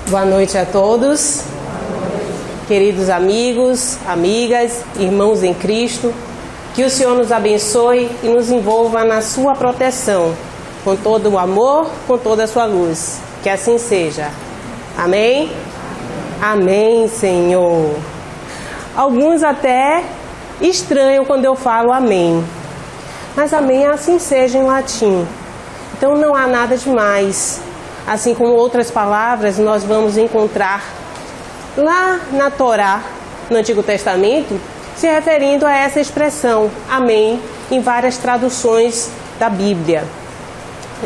Boa noite a todos, queridos amigos, amigas, irmãos em Cristo. Que o Senhor nos abençoe e nos envolva na sua proteção, com todo o amor, com toda a sua luz. Que assim seja. Amém? Amém, Senhor. Alguns até estranham quando eu falo amém. Mas amém assim seja em latim. Então não há nada demais. Assim como outras palavras nós vamos encontrar lá na Torá, no Antigo Testamento, se referindo a essa expressão, amém, em várias traduções da Bíblia.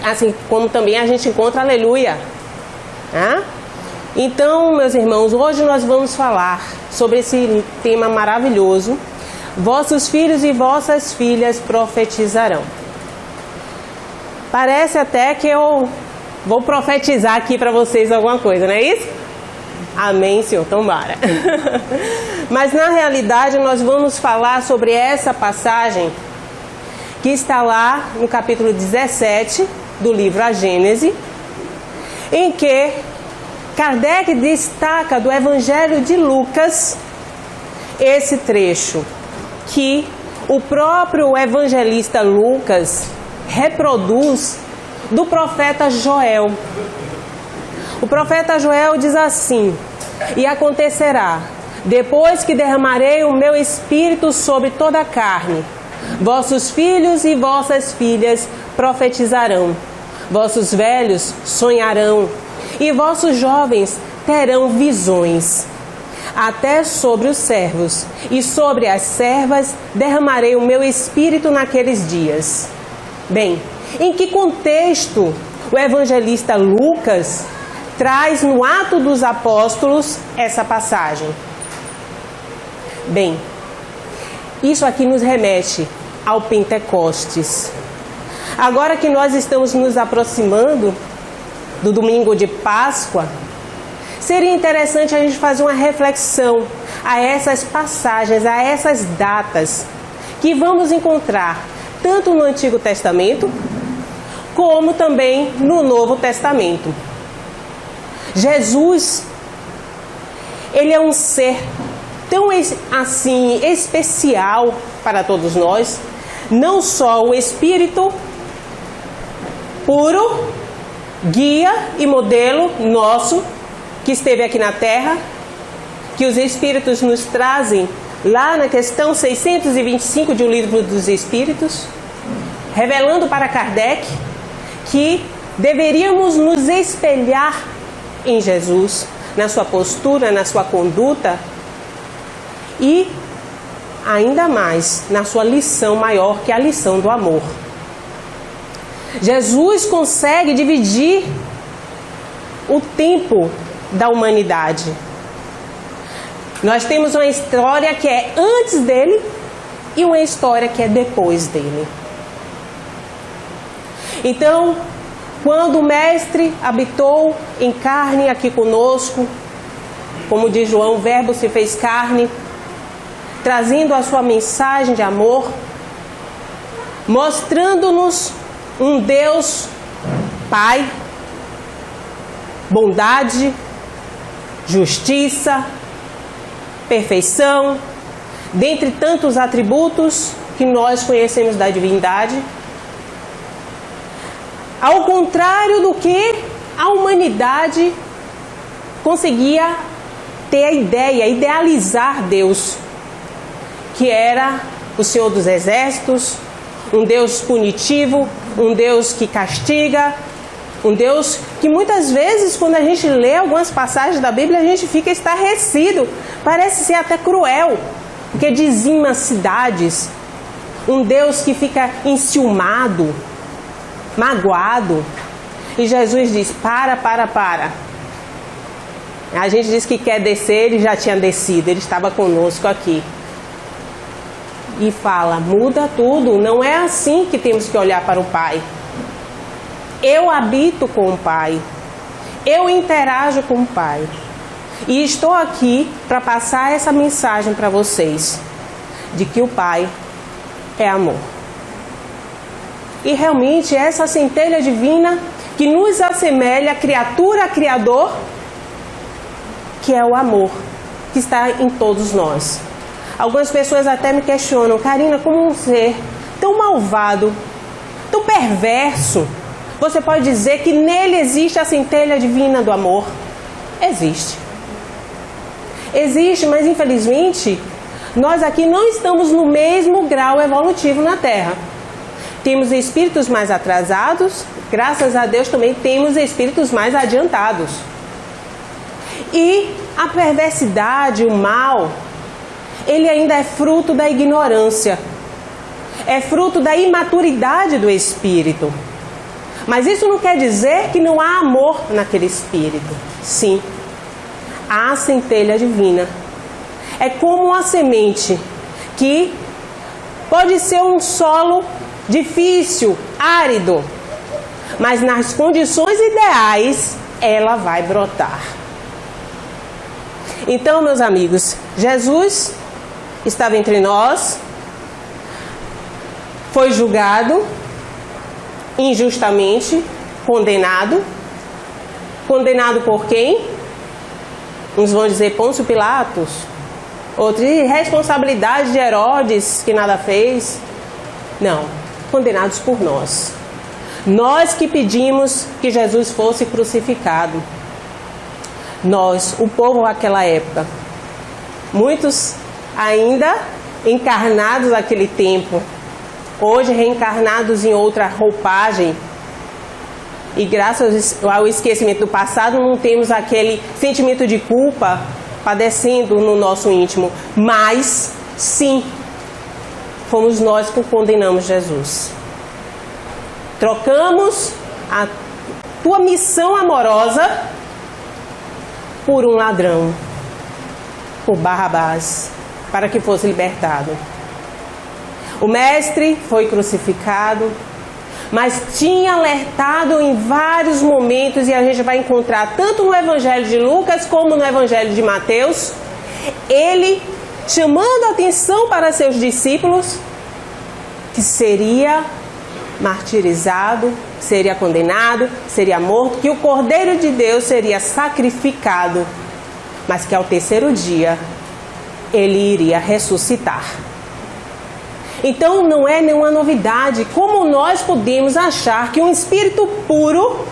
Assim como também a gente encontra aleluia. Então, meus irmãos, hoje nós vamos falar sobre esse tema maravilhoso. Vossos filhos e vossas filhas profetizarão. Parece até que eu vou profetizar aqui para vocês alguma coisa, não é isso? Amém, Senhor, tomara. Mas na realidade nós vamos falar sobre essa passagem que está lá no capítulo 17 do livro A Gênese, em que Kardec destaca do Evangelho de Lucas esse trecho que o próprio evangelista Lucas reproduz do profeta Joel. O profeta Joel diz assim: e acontecerá, depois que derramarei o meu espírito sobre toda a carne, vossos filhos e vossas filhas profetizarão, vossos velhos sonharão, e vossos jovens terão visões. Até sobre os servos e sobre as servas derramarei o meu espírito naqueles dias. Bem, em que contexto o evangelista Lucas traz no Atos dos Apóstolos essa passagem? Bem, isso aqui nos remete ao Pentecostes. Agora que nós estamos nos aproximando do domingo de Páscoa, seria interessante a gente fazer uma reflexão a essas passagens, a essas datas que vamos encontrar tanto no Antigo Testamento como também no Novo Testamento. Jesus, ele é um ser tão assim especial para todos nós, não só o Espírito puro, guia e modelo nosso, que esteve aqui na Terra, que os Espíritos nos trazem lá na questão 625 de O Livro dos Espíritos, revelando para Kardec que deveríamos nos espelhar em Jesus, na sua postura, na sua conduta e ainda mais na sua lição maior, que é a lição do amor. Jesus consegue dividir o tempo da humanidade. Nós temos uma história que é antes dele e uma história que é depois dele. Então, quando o Mestre habitou em carne aqui conosco, como diz João, o Verbo se fez carne, trazendo a sua mensagem de amor, mostrando-nos um Deus Pai, bondade, justiça, perfeição, dentre tantos atributos que nós conhecemos da divindade. Ao contrário do que a humanidade conseguia ter a ideia, idealizar Deus, que era o Senhor dos Exércitos, um Deus punitivo, um Deus que castiga, um Deus que muitas vezes, quando a gente lê algumas passagens da Bíblia, a gente fica estarrecido, parece ser até cruel, porque dizima cidades, um Deus que fica enciumado, magoado. E Jesus diz: para. A gente diz que quer descer, ele já tinha descido, ele estava conosco aqui. E fala: muda tudo, não é assim que temos que olhar para o Pai. Eu habito com o Pai, eu interajo com o Pai. E estou aqui para passar essa mensagem para vocês, de que o Pai é amor. E realmente essa centelha divina que nos assemelha, criatura a Criador, que é o amor que está em todos nós. Algumas pessoas até me questionam: Karina, como um ser tão malvado, tão perverso, você pode dizer que nele existe a centelha divina do amor? Existe. Existe, mas infelizmente nós aqui não estamos no mesmo grau evolutivo na Terra. Temos espíritos mais atrasados, graças a Deus também temos espíritos mais adiantados. E a perversidade, o mal, ele ainda é fruto da ignorância, é fruto da imaturidade do espírito. Mas isso não quer dizer que não há amor naquele espírito. Sim, há a centelha divina. É como uma semente que pode ser um solo difícil, árido, mas nas condições ideais ela vai brotar. Então, meus amigos, Jesus estava entre nós, foi julgado injustamente, condenado. Condenado por quem? Uns vão dizer Pôncio Pilatos, outros responsabilidade de Herodes, que nada fez. Não, condenados por nós. Nós que pedimos que Jesus fosse crucificado. Nós, o povo daquela época. Muitos ainda encarnados naquele tempo, hoje reencarnados em outra roupagem. E graças ao esquecimento do passado, não temos aquele sentimento de culpa padecendo no nosso íntimo. Mas, sim, fomos nós que condenamos Jesus. Trocamos a tua missão amorosa por um ladrão, por Barrabás, para que fosse libertado. O mestre foi crucificado, mas tinha alertado em vários momentos, e a gente vai encontrar tanto no Evangelho de Lucas como no Evangelho de Mateus, ele chamando a atenção para seus discípulos que seria martirizado, seria condenado, seria morto, que o Cordeiro de Deus seria sacrificado, mas que ao terceiro dia ele iria ressuscitar. Então não é nenhuma novidade. Como nós podemos achar que um espírito puro,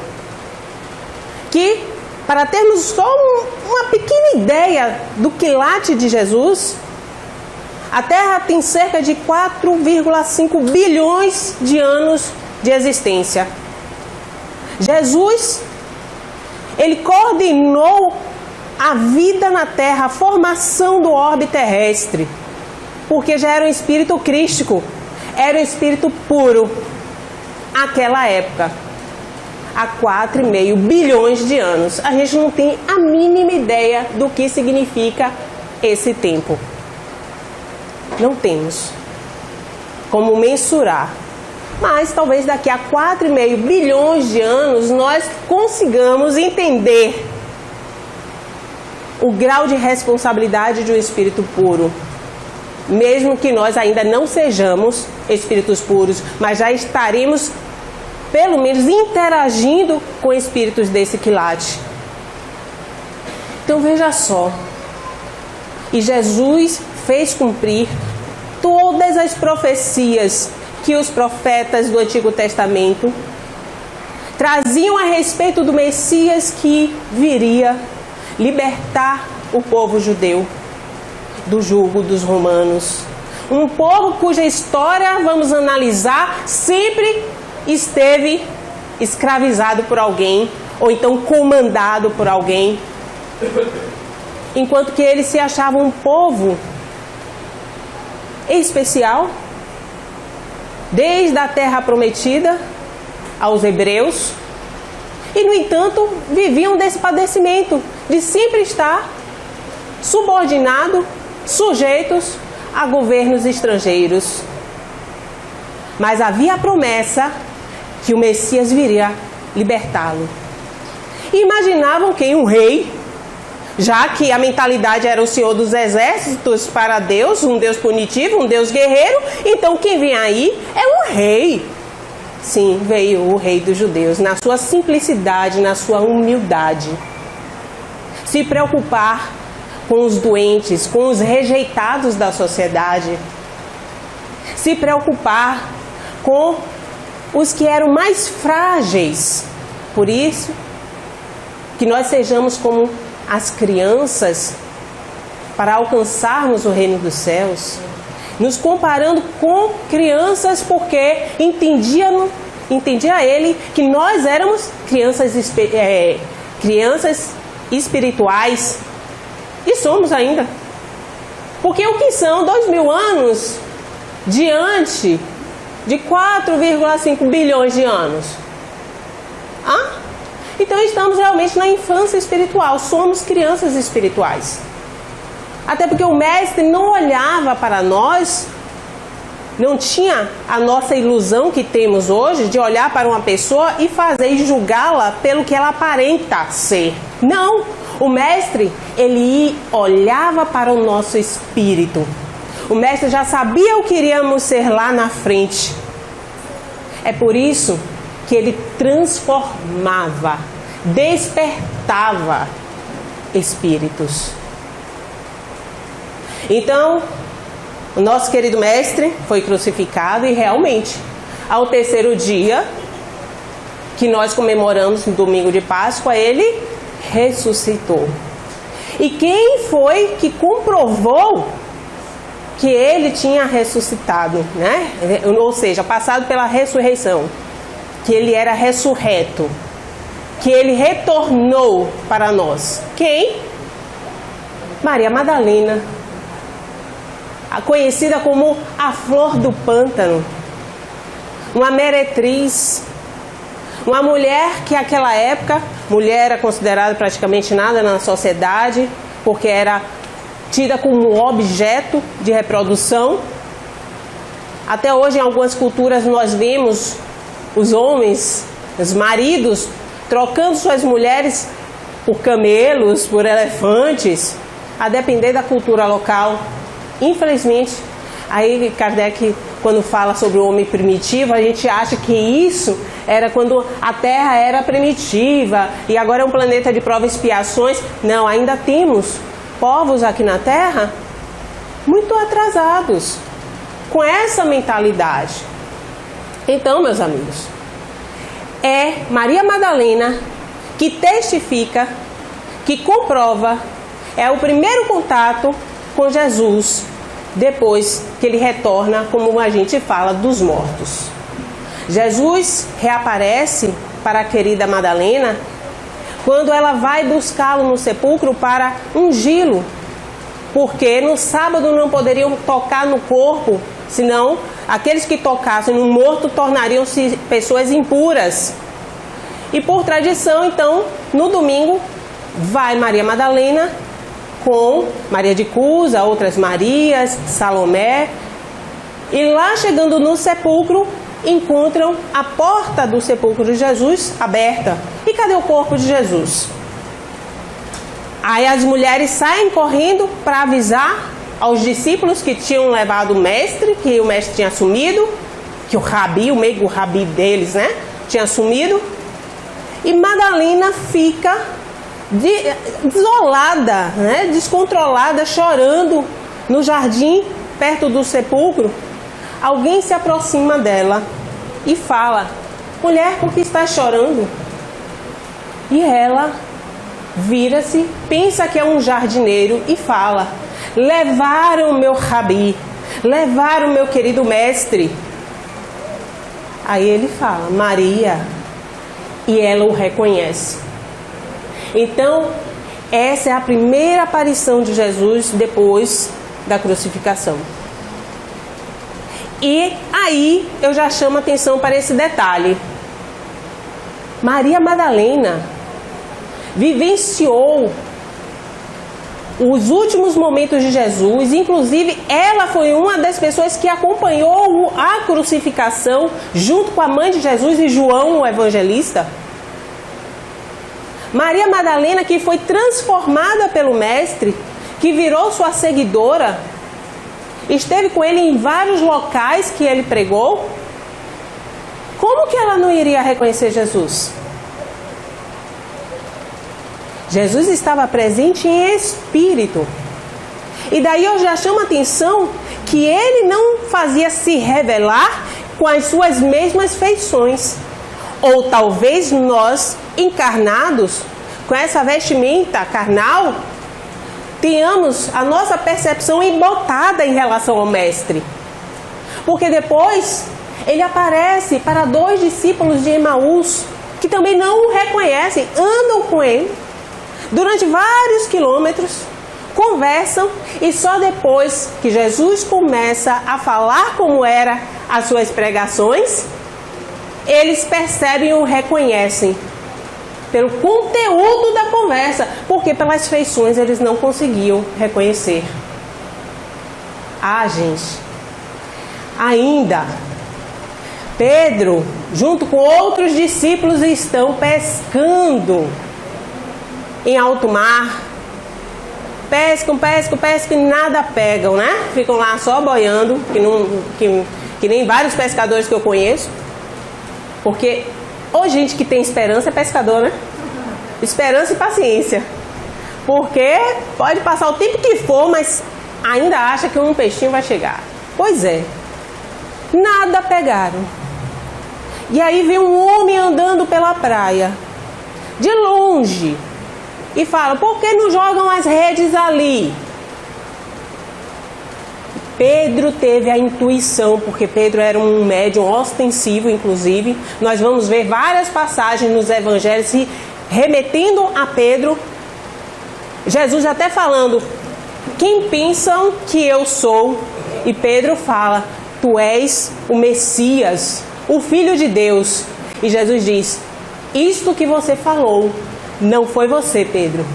que para termos só uma pequena ideia do quilate de Jesus, a Terra tem cerca de 4,5 bilhões de anos de existência. Jesus, ele coordenou a vida na Terra, a formação do orbe terrestre, porque já era um espírito crístico, era um espírito puro, naquela época, há 4,5 bilhões de anos. A gente não tem a mínima ideia do que significa esse tempo. Não temos como mensurar. Mas talvez daqui a 4,5 bilhões de anos nós consigamos entender o grau de responsabilidade de um espírito puro. Mesmo que nós ainda não sejamos espíritos puros, mas já estaremos, pelo menos, interagindo com espíritos desse quilate. Então veja só. E Jesus fez cumprir todas as profecias que os profetas do Antigo Testamento traziam a respeito do Messias que viria libertar o povo judeu do jugo dos romanos. Um povo cuja história, vamos analisar, sempre esteve escravizado por alguém, ou então comandado por alguém, enquanto que eles se achavam um povo especial, desde a terra prometida aos hebreus, e no entanto viviam desse padecimento de sempre estar subordinado, sujeitos a governos estrangeiros. Mas havia a promessa que o Messias viria libertá-lo. E imaginavam que um rei, já que a mentalidade era o Senhor dos Exércitos para Deus, um Deus punitivo, um Deus guerreiro, então quem vem aí é um rei. Sim, veio o rei dos judeus, na sua simplicidade, na sua humildade. se preocupar com os doentes, com os rejeitados da sociedade, se preocupar com os que eram mais frágeis. Por isso, que nós sejamos como as crianças para alcançarmos o reino dos céus, nos comparando com crianças, porque entendia ele que nós éramos crianças espirituais, e somos ainda. Porque o que são 2000 anos diante de 4,5 bilhões de anos? Então estamos realmente na infância espiritual, somos crianças espirituais. Até porque o mestre não olhava para nós, não tinha a nossa ilusão que temos hoje de olhar para uma pessoa e fazer e julgá-la pelo que ela aparenta ser. Não, o mestre, ele olhava para o nosso espírito. O mestre já sabia o que iríamos ser lá na frente. É por isso que ele transformava, despertava espíritos. Então, o nosso querido mestre foi crucificado e realmente, ao terceiro dia, que nós comemoramos no domingo de Páscoa, ele ressuscitou. E quem foi que comprovou que ele tinha ressuscitado, né? Ou seja, passado pela ressurreição, que ele era ressurreto, que ele retornou para nós? Quem? Maria Madalena, conhecida como a flor do pântano, uma meretriz, uma mulher que naquela época, mulher era considerada praticamente nada na sociedade, porque era tida como objeto de reprodução. Até hoje em algumas culturas nós vemos os homens, os maridos, trocando suas mulheres por camelos, por elefantes, a depender da cultura local. Infelizmente, aí Kardec, quando fala sobre o homem primitivo, a gente acha que isso era quando a Terra era primitiva e agora é um planeta de provas e expiações. Não, ainda temos povos aqui na Terra muito atrasados, com essa mentalidade. Então, meus amigos, é Maria Madalena que testifica, que comprova, é o primeiro contato com Jesus, depois que ele retorna, como a gente fala, dos mortos. Jesus reaparece para a querida Madalena quando ela vai buscá-lo no sepulcro para ungí-lo, porque no sábado não poderiam tocar no corpo, senão aqueles que tocassem no morto tornariam-se pessoas impuras. E por tradição, então, no domingo, vai Maria Madalena com Maria de Cusa, outras Marias, Salomé, e lá chegando no sepulcro, encontram a porta do sepulcro de Jesus aberta. E cadê o corpo de Jesus? Aí as mulheres saem correndo para avisar aos discípulos que tinham levado o mestre, que o mestre tinha sumido, que o rabi, o meigo rabi deles, né, tinha sumido. E Madalena fica desolada, né, descontrolada, chorando no jardim, perto do sepulcro. Alguém se aproxima dela e fala: mulher, por que está chorando? E ela vira-se, pensa que é um jardineiro e fala: levaram o meu rabi, levaram o meu querido mestre. Aí ele fala: Maria, e ela o reconhece. Então, essa é a primeira aparição de Jesus depois da crucificação. E aí eu já chamo a atenção para esse detalhe. Maria Madalena vivenciou os últimos momentos de Jesus, inclusive ela foi uma das pessoas que acompanhou a crucificação junto com a mãe de Jesus e João, o evangelista. Maria Madalena, que foi transformada pelo mestre, que virou sua seguidora, esteve com ele em vários locais que ele pregou. Como que ela não iria reconhecer Jesus? Jesus estava presente em espírito. E daí eu já chamo a atenção que ele não fazia se revelar com as suas mesmas feições. Ou talvez nós, encarnados, com essa vestimenta carnal, tenhamos a nossa percepção embotada em relação ao Mestre. Porque depois ele aparece para 2 discípulos de Emaús, que também não o reconhecem, andam com ele durante vários quilômetros, conversam, e só depois que Jesus começa a falar como eram as suas pregações, eles percebem e o reconhecem pelo conteúdo da conversa, porque pelas feições eles não conseguiam reconhecer. Gente, ainda Pedro, junto com outros discípulos, estão pescando em alto mar. Pescam e nada pegam, né? Ficam lá só boiando, que nem vários pescadores que eu conheço. Porque gente que tem esperança é pescador, né? Esperança e paciência. Porque pode passar o tempo que for, mas ainda acha que um peixinho vai chegar. Pois é, nada pegaram. E aí vem um homem andando pela praia, de longe, e fala: por que não jogam as redes ali? Pedro teve a intuição, porque Pedro era um médium ostensivo, inclusive. Nós vamos ver várias passagens nos evangelhos se remetendo a Pedro. Jesus até falando: quem pensam que eu sou? E Pedro fala: tu és o Messias, o Filho de Deus. E Jesus diz: isto que você falou não foi você, Pedro,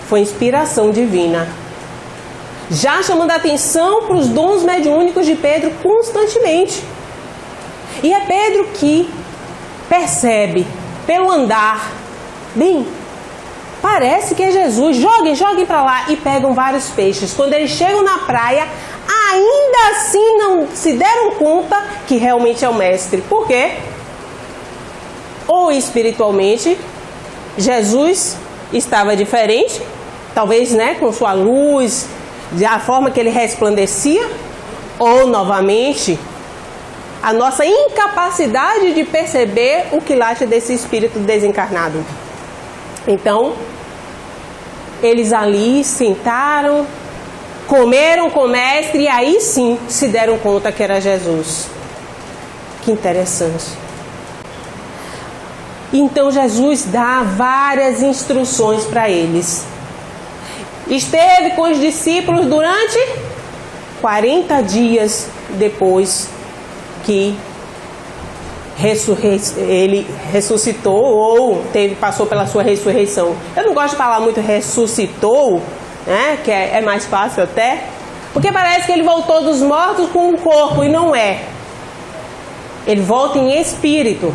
foi inspiração divina. Já chamando a atenção para os dons mediúnicos de Pedro constantemente. E é Pedro que percebe pelo andar: bem, parece que é Jesus, joguem para lá, e pegam vários peixes. Quando eles chegam na praia, ainda assim não se deram conta que realmente é o Mestre. Por quê? Ou espiritualmente Jesus estava diferente, talvez, né, com sua luz, da forma que ele resplandecia, ou novamente a nossa incapacidade de perceber o que late desse espírito desencarnado. Então, eles ali sentaram, comeram com o Mestre, e aí sim se deram conta que era Jesus. Que interessante. Então Jesus dá várias instruções para eles. Esteve com os discípulos durante 40 dias depois que ele ressuscitou, ou passou pela sua ressurreição. Eu não gosto de falar muito ressuscitou, né, que é mais fácil até, porque parece que ele voltou dos mortos com um corpo, e não é. Ele volta em espírito.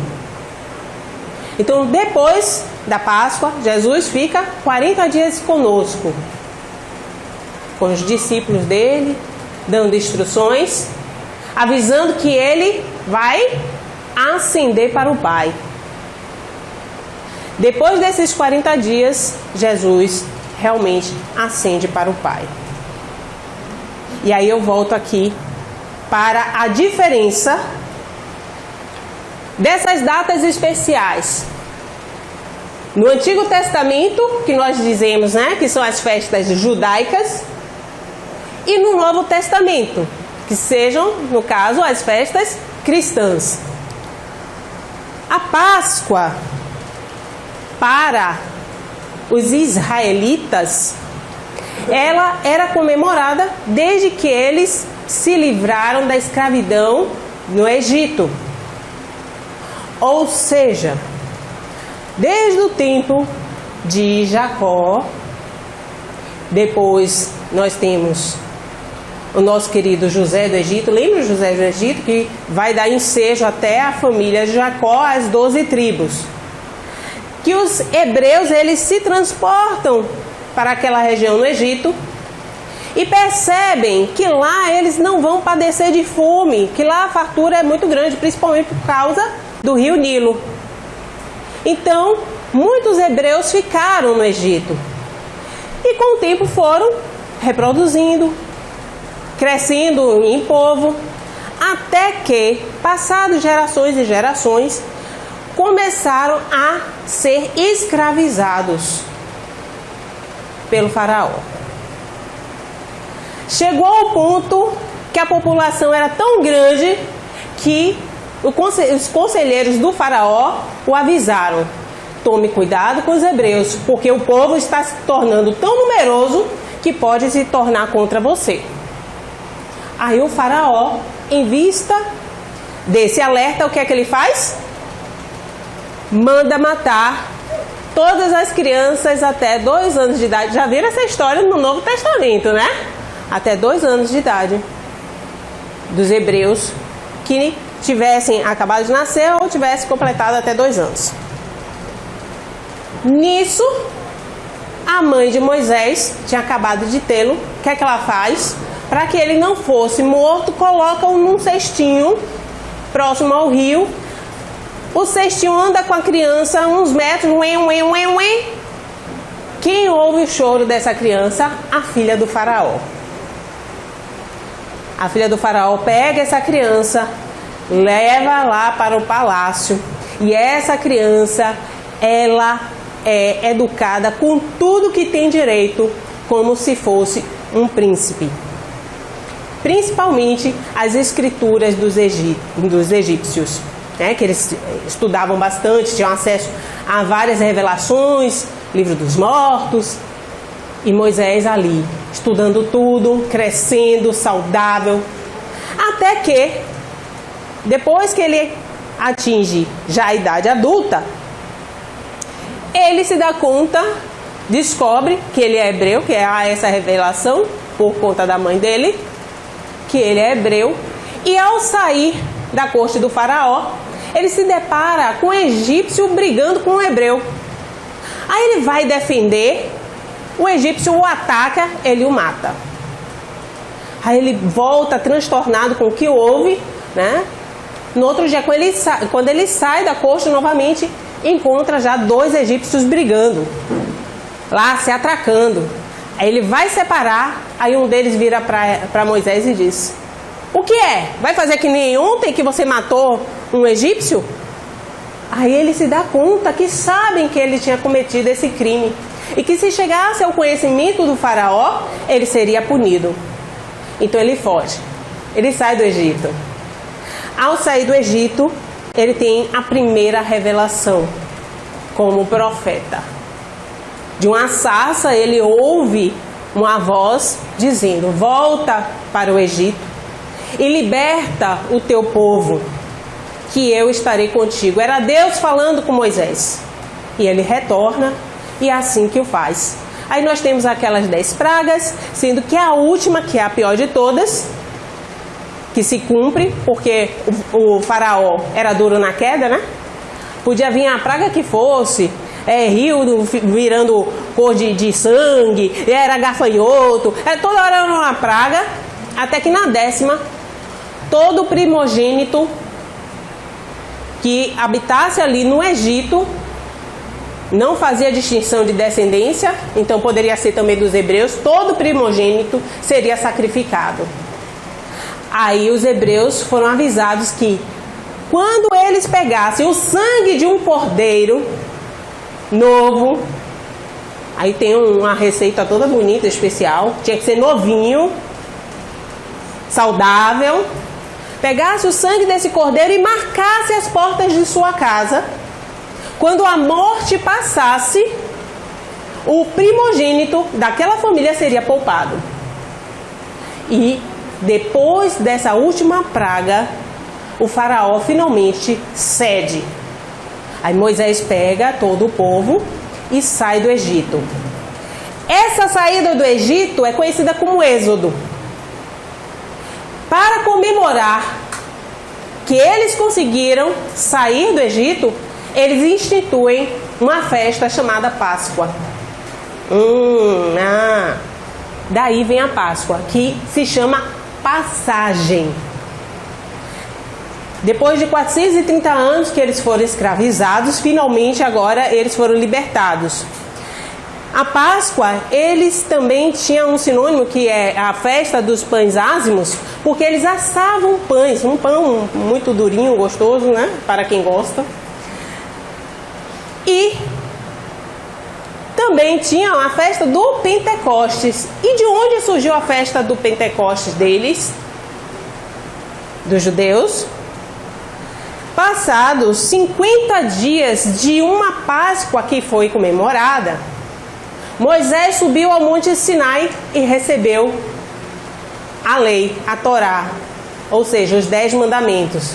Então, depois da Páscoa, Jesus fica 40 dias conosco, com os discípulos dele, dando instruções, avisando que ele vai ascender para o Pai. Depois desses 40 dias, Jesus realmente ascende para o Pai. E aí eu volto aqui para a diferença dessas datas especiais. No Antigo Testamento, que nós dizemos, né, que são as festas judaicas, e no Novo Testamento, que sejam, no caso, as festas cristãs. A Páscoa, para os israelitas, ela era comemorada desde que eles se livraram da escravidão no Egito. Ou seja, desde o tempo de Jacó. Depois nós temos o nosso querido José do Egito. Lembra o José do Egito, que vai dar ensejo até a família de Jacó, as 12 tribos. Que os hebreus, eles se transportam para aquela região no Egito e percebem que lá eles não vão padecer de fome, que lá a fartura é muito grande, principalmente por causa do rio Nilo. Então, muitos hebreus ficaram no Egito. E com o tempo foram reproduzindo, crescendo em povo, até que, passadas gerações e gerações, começaram a ser escravizados pelo faraó. Chegou ao ponto que a população era tão grande que os conselheiros do faraó o avisaram: tome cuidado com os hebreus, porque o povo está se tornando tão numeroso que pode se tornar contra você. Aí o faraó, em vista desse alerta, o que é que ele faz? Manda matar todas as crianças até 2 anos de idade. Já viram essa história no Novo Testamento, né? Até 2 anos de idade dos hebreus que tivessem acabado de nascer ou tivessem completado até 2 anos. Nisso, a mãe de Moisés tinha acabado de tê-lo. O que é que ela faz? Para que ele não fosse morto, coloca-o num cestinho próximo ao rio. O cestinho anda com a criança uns metros. Quem ouve o choro dessa criança? A filha do faraó. A filha do faraó pega essa criança, leva lá para o palácio. E essa criança, ela é educada com tudo que tem direito, como se fosse um príncipe. Principalmente as escrituras dos egípcios, né, que eles estudavam bastante, tinham acesso a várias revelações, livro dos mortos. E Moisés ali, estudando tudo, crescendo, saudável. Até que, depois que ele atinge já a idade adulta, ele se dá conta, descobre que ele é hebreu, que há essa revelação por conta da mãe dele, que ele é hebreu. E ao sair da corte do faraó, ele se depara com um egípcio brigando com um hebreu. Aí ele vai defender, o egípcio o ataca, ele o mata. Aí ele volta transtornado com o que houve, né? No outro dia, quando ele sai da corte novamente, encontra já 2 egípcios brigando, lá se atracando. Aí ele vai separar, aí um deles vira para Moisés e diz: o que é? Vai fazer que nem ontem que você matou um egípcio? Aí ele se dá conta que sabem que ele tinha cometido esse crime e que se chegasse ao conhecimento do faraó, ele seria punido. Então ele foge, ele sai do Egito. Ao sair do Egito, ele tem a primeira revelação como profeta. De uma sarça, ele ouve uma voz dizendo: volta para o Egito e liberta o teu povo, que eu estarei contigo. Era Deus falando com Moisés. E ele retorna, e é assim que o faz. Aí nós temos aquelas 10 pragas, sendo que a última, que é a pior de todas, que se cumpre, porque o faraó era duro na queda, né? Podia vir a praga que fosse, rio virando cor de sangue, era gafanhoto, toda hora era uma praga, até que na 10ª, todo primogênito que habitasse ali no Egito, não fazia distinção de descendência, então poderia ser também dos hebreus, todo primogênito seria sacrificado. Aí os hebreus foram avisados que quando eles pegassem o sangue de um cordeiro novo, aí tem uma receita toda bonita, especial, tinha que ser novinho, saudável, pegasse o sangue desse cordeiro e marcasse as portas de sua casa. Quando a morte passasse, o primogênito daquela família seria poupado. E depois dessa última praga, o faraó finalmente cede. Aí Moisés pega todo o povo e sai do Egito. Essa saída do Egito é conhecida como Êxodo. Para comemorar que eles conseguiram sair do Egito, eles instituem uma festa chamada Páscoa. Daí vem a Páscoa, que se chama passagem. Depois de 430 anos que eles foram escravizados, finalmente agora eles foram libertados. A Páscoa, eles também tinham um sinônimo que é a festa dos pães ázimos, porque eles assavam pães, um pão muito durinho, gostoso, né? Para quem gosta. E também tinham a festa do Pentecostes. E de onde surgiu a festa do Pentecostes deles? Dos judeus? Passados 50 dias de uma Páscoa que foi comemorada, Moisés subiu ao Monte Sinai e recebeu a lei, a Torá, ou seja, os 10 mandamentos.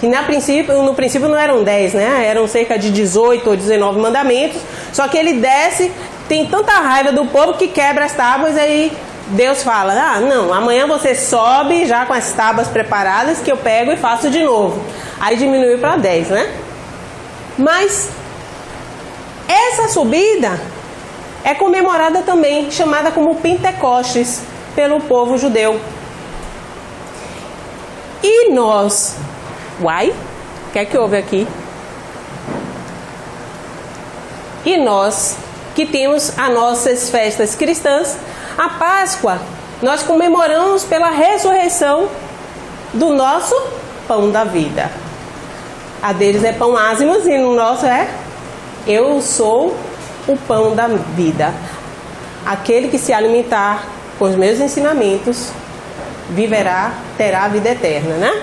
Que no princípio não eram 10, né? Eram cerca de 18 ou 19 mandamentos. Só que ele desce, tem tanta raiva do povo que quebra as tábuas e aí Deus fala, não, amanhã você sobe já com as tábuas preparadas que eu pego e faço de novo. Aí diminuiu para 10, né? Mas essa subida é comemorada também, chamada como Pentecostes, pelo povo judeu. E nós... Uai? O que é que houve aqui? E nós, que temos as nossas festas cristãs, a Páscoa, nós comemoramos pela ressurreição do nosso pão da vida. A deles é pão ázimos e no nosso é eu sou o pão da vida. Aquele que se alimentar com os meus ensinamentos viverá, terá a vida eterna, né?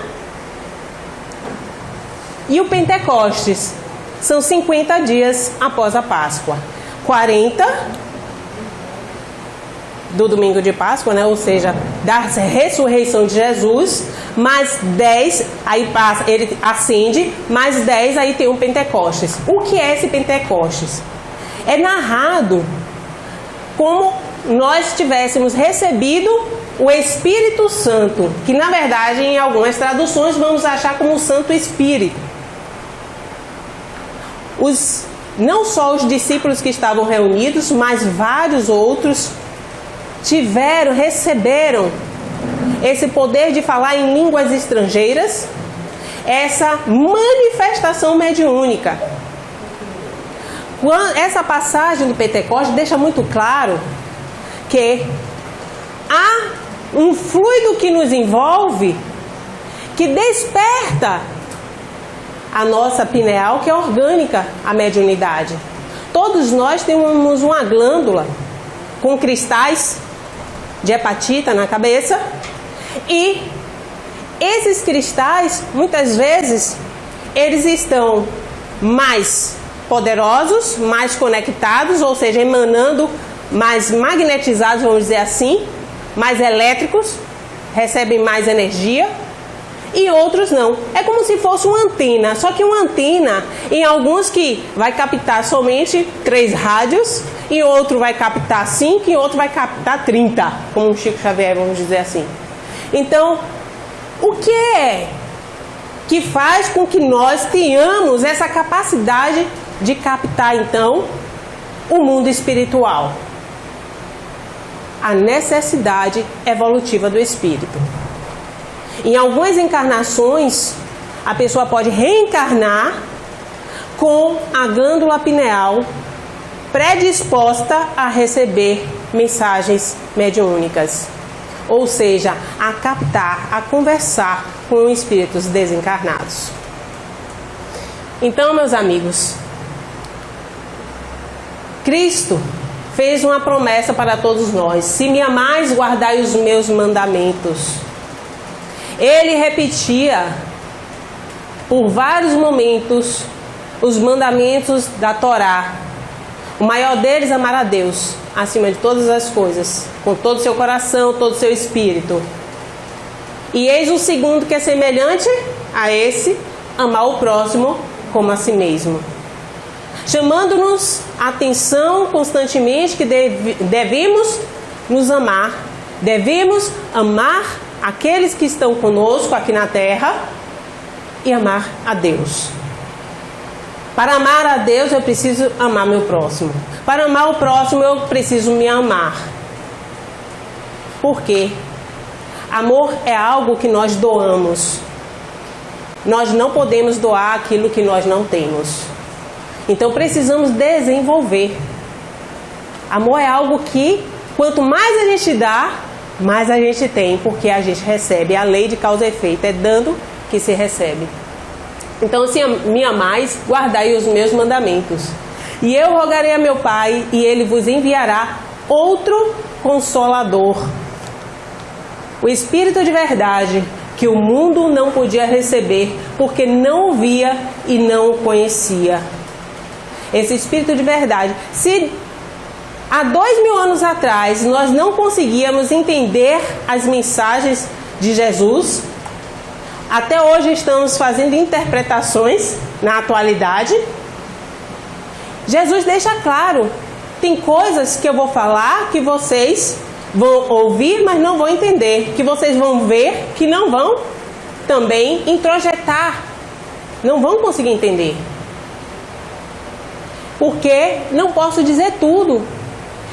E o Pentecostes são 50 dias após a Páscoa. 40 do domingo de Páscoa, né? Ou seja, da ressurreição de Jesus, mais 10, aí passa, ele ascende, mais 10, aí tem um Pentecostes. O que é esse Pentecostes? É narrado como nós tivéssemos recebido o Espírito Santo, que na verdade em algumas traduções vamos achar como o Santo Espírito. Não só os discípulos que estavam reunidos, mas vários outros receberam esse poder de falar em línguas estrangeiras, essa manifestação mediúnica. Essa passagem do Pentecostes deixa muito claro que há um fluido que nos envolve, que desperta a nossa pineal, que é orgânica, a mediunidade. Todos nós temos uma glândula com cristais de hepatita na cabeça e esses cristais, muitas vezes, eles estão mais poderosos, mais conectados, ou seja, emanando, mais magnetizados, vamos dizer assim, mais elétricos, recebem mais energia. E outros não. É como se fosse uma antena, só que uma antena, em alguns que vai captar somente 3 rádios, em outro vai captar 5, em outro vai captar 30, como o Chico Xavier, vamos dizer assim. Então, o que é que faz com que nós tenhamos essa capacidade de captar, então, o mundo espiritual? A necessidade evolutiva do espírito. Em algumas encarnações, a pessoa pode reencarnar com a glândula pineal predisposta a receber mensagens mediúnicas, ou seja, a captar, a conversar com espíritos desencarnados. Então, meus amigos, Cristo fez uma promessa para todos nós: se me amais, guardai os meus mandamentos. Ele repetia por vários momentos os mandamentos da Torá. O maior deles, amar a Deus acima de todas as coisas, com todo o seu coração, todo o seu espírito. E eis o segundo, que é semelhante a esse: amar o próximo como a si mesmo. Chamando-nos a atenção constantemente que devemos nos amar, devemos amar aqueles que estão conosco aqui na terra e amar a Deus. Para amar a Deus eu preciso amar meu próximo. Para amar o próximo eu preciso me amar. Por quê? Amor é algo que nós doamos. nós não podemos doar aquilo que nós não temos. Então precisamos desenvolver. Amor é algo que, quanto mais a gente dá, mais a gente tem, porque a gente recebe. A lei de causa e efeito é dando que se recebe. Então, se me amais, guardai os meus mandamentos. E eu rogarei a meu Pai, e Ele vos enviará outro Consolador, o Espírito de verdade, que o mundo não podia receber, porque não o via e não o conhecia. Esse Espírito de verdade. Se há 2000 anos atrás nós não conseguíamos entender as mensagens de Jesus, até hoje estamos fazendo interpretações na atualidade. Jesus deixa claro, tem coisas que eu vou falar que vocês vão ouvir, mas não vão entender, que vocês vão ver, que não vão também introjetar, não vão conseguir entender. Porque não posso dizer tudo.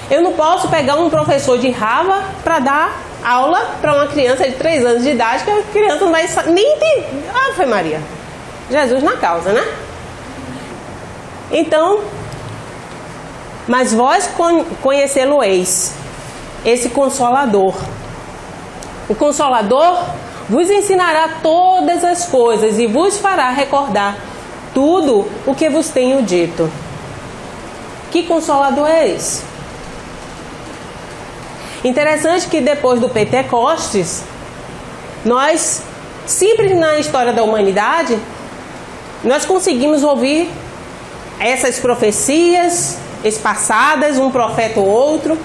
Eu não posso pegar um professor de Harvard para dar aula para uma criança de 3 anos de idade, que a criança não vai nem entender. Ave Maria. Jesus na causa, né? Então, mas vós conhecê-lo-eis, esse Consolador. O Consolador vos ensinará todas as coisas e vos fará recordar tudo o que vos tenho dito. Que Consolador é esse? Interessante que depois do Pentecostes, nós, sempre na história da humanidade, nós conseguimos ouvir essas profecias espaçadas, um profeta ou outro.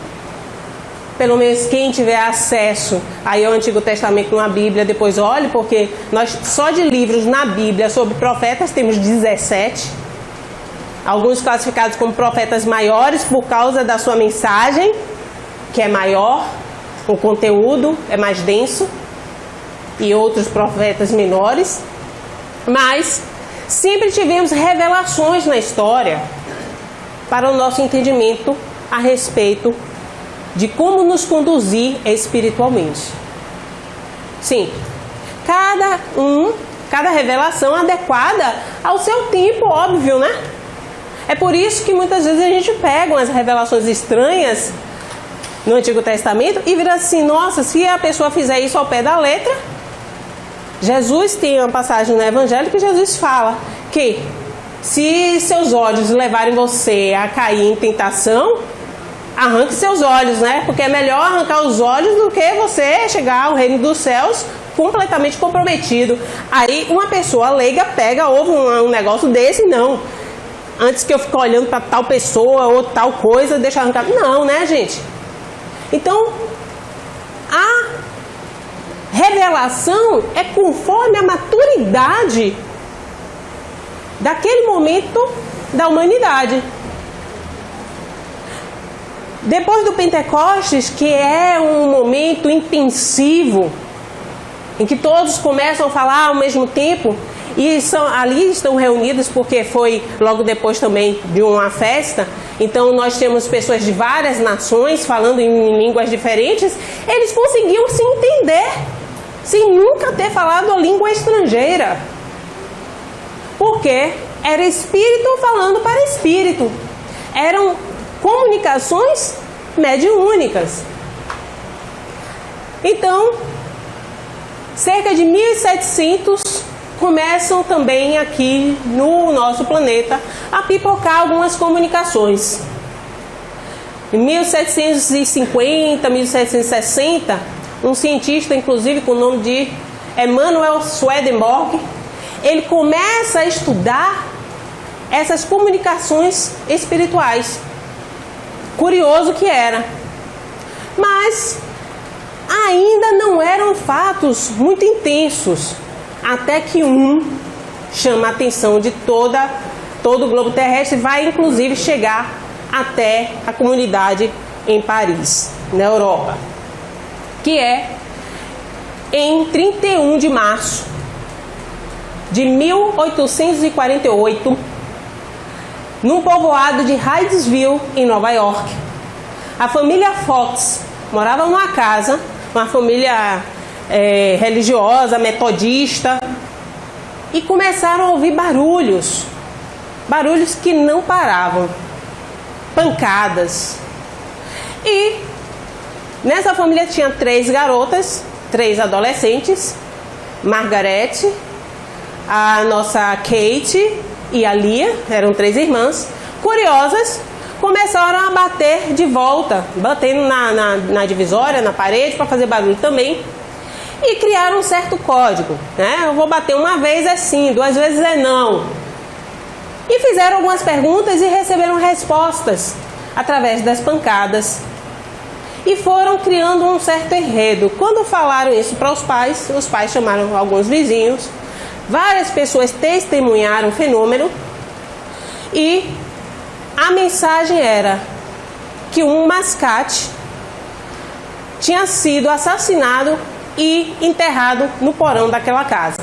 Pelo menos quem tiver acesso aí ao Antigo Testamento na Bíblia, depois olhe, porque nós só de livros na Bíblia sobre profetas temos 17. Alguns classificados como profetas maiores por causa da sua mensagem, que é maior, o conteúdo é mais denso, e outros profetas menores. Mas sempre tivemos revelações na história para o nosso entendimento a respeito de como nos conduzir espiritualmente. Sim, cada revelação adequada ao seu tempo, óbvio, né? É por isso que muitas vezes a gente pega umas revelações estranhas no Antigo Testamento e vira assim, nossa, se a pessoa fizer isso ao pé da letra. Jesus tem uma passagem no Evangelho que Jesus fala que se seus olhos levarem você a cair em tentação, arranque seus olhos, né? Porque é melhor arrancar os olhos do que você chegar ao reino dos céus completamente comprometido. Aí uma pessoa leiga pega, ouve um negócio desse, não. Antes que eu fique olhando para tal pessoa ou tal coisa, deixa arrancar. Não, né, gente? Então, a revelação é conforme a maturidade daquele momento da humanidade. Depois do Pentecostes, que é um momento intensivo, em que todos começam a falar ao mesmo tempo, e ali estão reunidos porque foi logo depois também de uma festa. Então nós temos pessoas de várias nações falando em línguas diferentes. Eles conseguiam se entender sem nunca ter falado a língua estrangeira, porque era espírito falando para espírito. Eram comunicações mediúnicas. Então, cerca de 1700 começam também aqui no nosso planeta a pipocar algumas comunicações. Em 1750, 1760, um cientista, inclusive com o nome de Emanuel Swedenborg, ele começa a estudar essas comunicações espirituais. Curioso que era. Mas ainda não eram fatos muito intensos, até que chama a atenção de todo o globo terrestre, vai inclusive chegar até a comunidade em Paris, na Europa, que é em 31 de março de 1848, num povoado de Hydesville, em Nova York. A família Fox morava numa casa, uma família religiosa, metodista, e começaram a ouvir barulhos que não paravam, pancadas. E nessa família tinha 3 garotas, 3 adolescentes, Margarete, a nossa Kate e a Lia, eram 3 irmãs, curiosas, começaram a bater de volta, batendo na divisória, na parede, para fazer barulho também. E criaram um certo código, né? Eu vou bater uma vez é sim, 2 vezes é não. E fizeram algumas perguntas e receberam respostas através das pancadas. E foram criando um certo enredo. Quando falaram isso para os pais chamaram alguns vizinhos, várias pessoas testemunharam o fenômeno e a mensagem era que um mascate tinha sido assassinado e enterrado no porão daquela casa.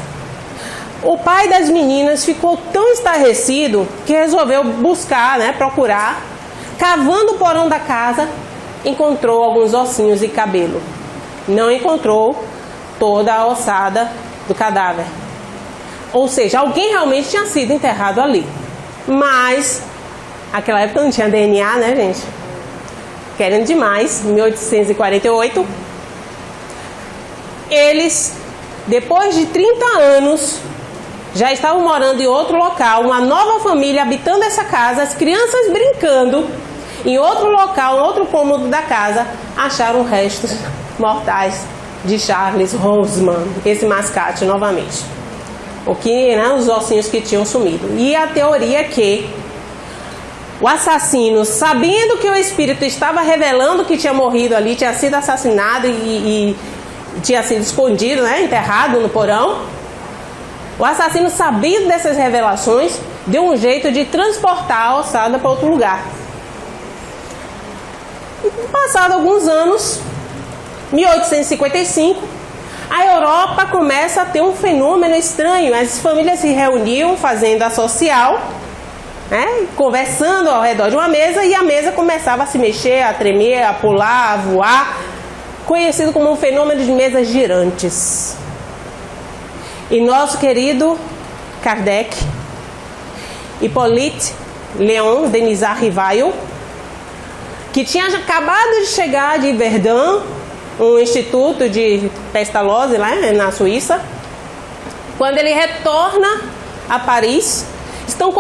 O pai das meninas ficou tão estarrecido que resolveu buscar, procurar. Cavando o porão da casa, encontrou alguns ossinhos e cabelo. Não encontrou toda a ossada do cadáver. Ou seja, alguém realmente tinha sido enterrado ali. Mas, naquela época não tinha DNA, né, gente? Querendo demais, em 1848, eles, depois de 30 anos, já estavam morando em outro local, uma nova família habitando essa casa, as crianças brincando. Em outro local, em outro cômodo da casa, acharam restos mortais de Charles Roseman, esse mascate novamente. Os ossinhos que tinham sumido. E a teoria é que o assassino, sabendo que o espírito estava revelando que tinha morrido ali, tinha sido assassinado e tinha sido escondido, enterrado no porão, o assassino, sabendo dessas revelações, deu um jeito de transportar a ossada para outro lugar. Passado alguns anos, 1855, a Europa começa a ter um fenômeno estranho. As famílias se reuniam fazendo a social, conversando ao redor de uma mesa, e a mesa começava a se mexer, a tremer, a pular, a voar, conhecido como um fenômeno de mesas girantes. E nosso querido Kardec, Hippolyte Léon Denisard Rivail, que tinha acabado de chegar de Verdun, um instituto de Pestalozzi lá na Suíça, quando ele retorna a Paris, estão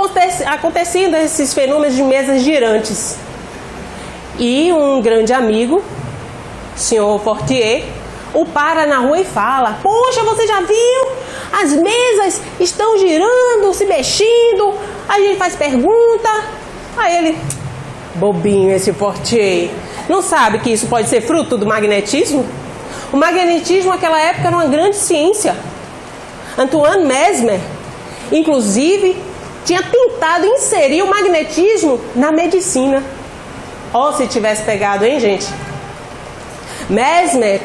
acontecendo esses fenômenos de mesas girantes. E um grande amigo, senhor Fortier, o para na rua e fala: poxa, você já viu? As mesas estão girando, se mexendo. A gente faz pergunta. Aí ele: bobinho esse Fortier, não sabe que isso pode ser fruto do magnetismo? O magnetismo naquela época era uma grande ciência. Antoine Mesmer, inclusive, tinha tentado inserir o magnetismo na medicina. Se tivesse pegado, hein, gente? Mesmer,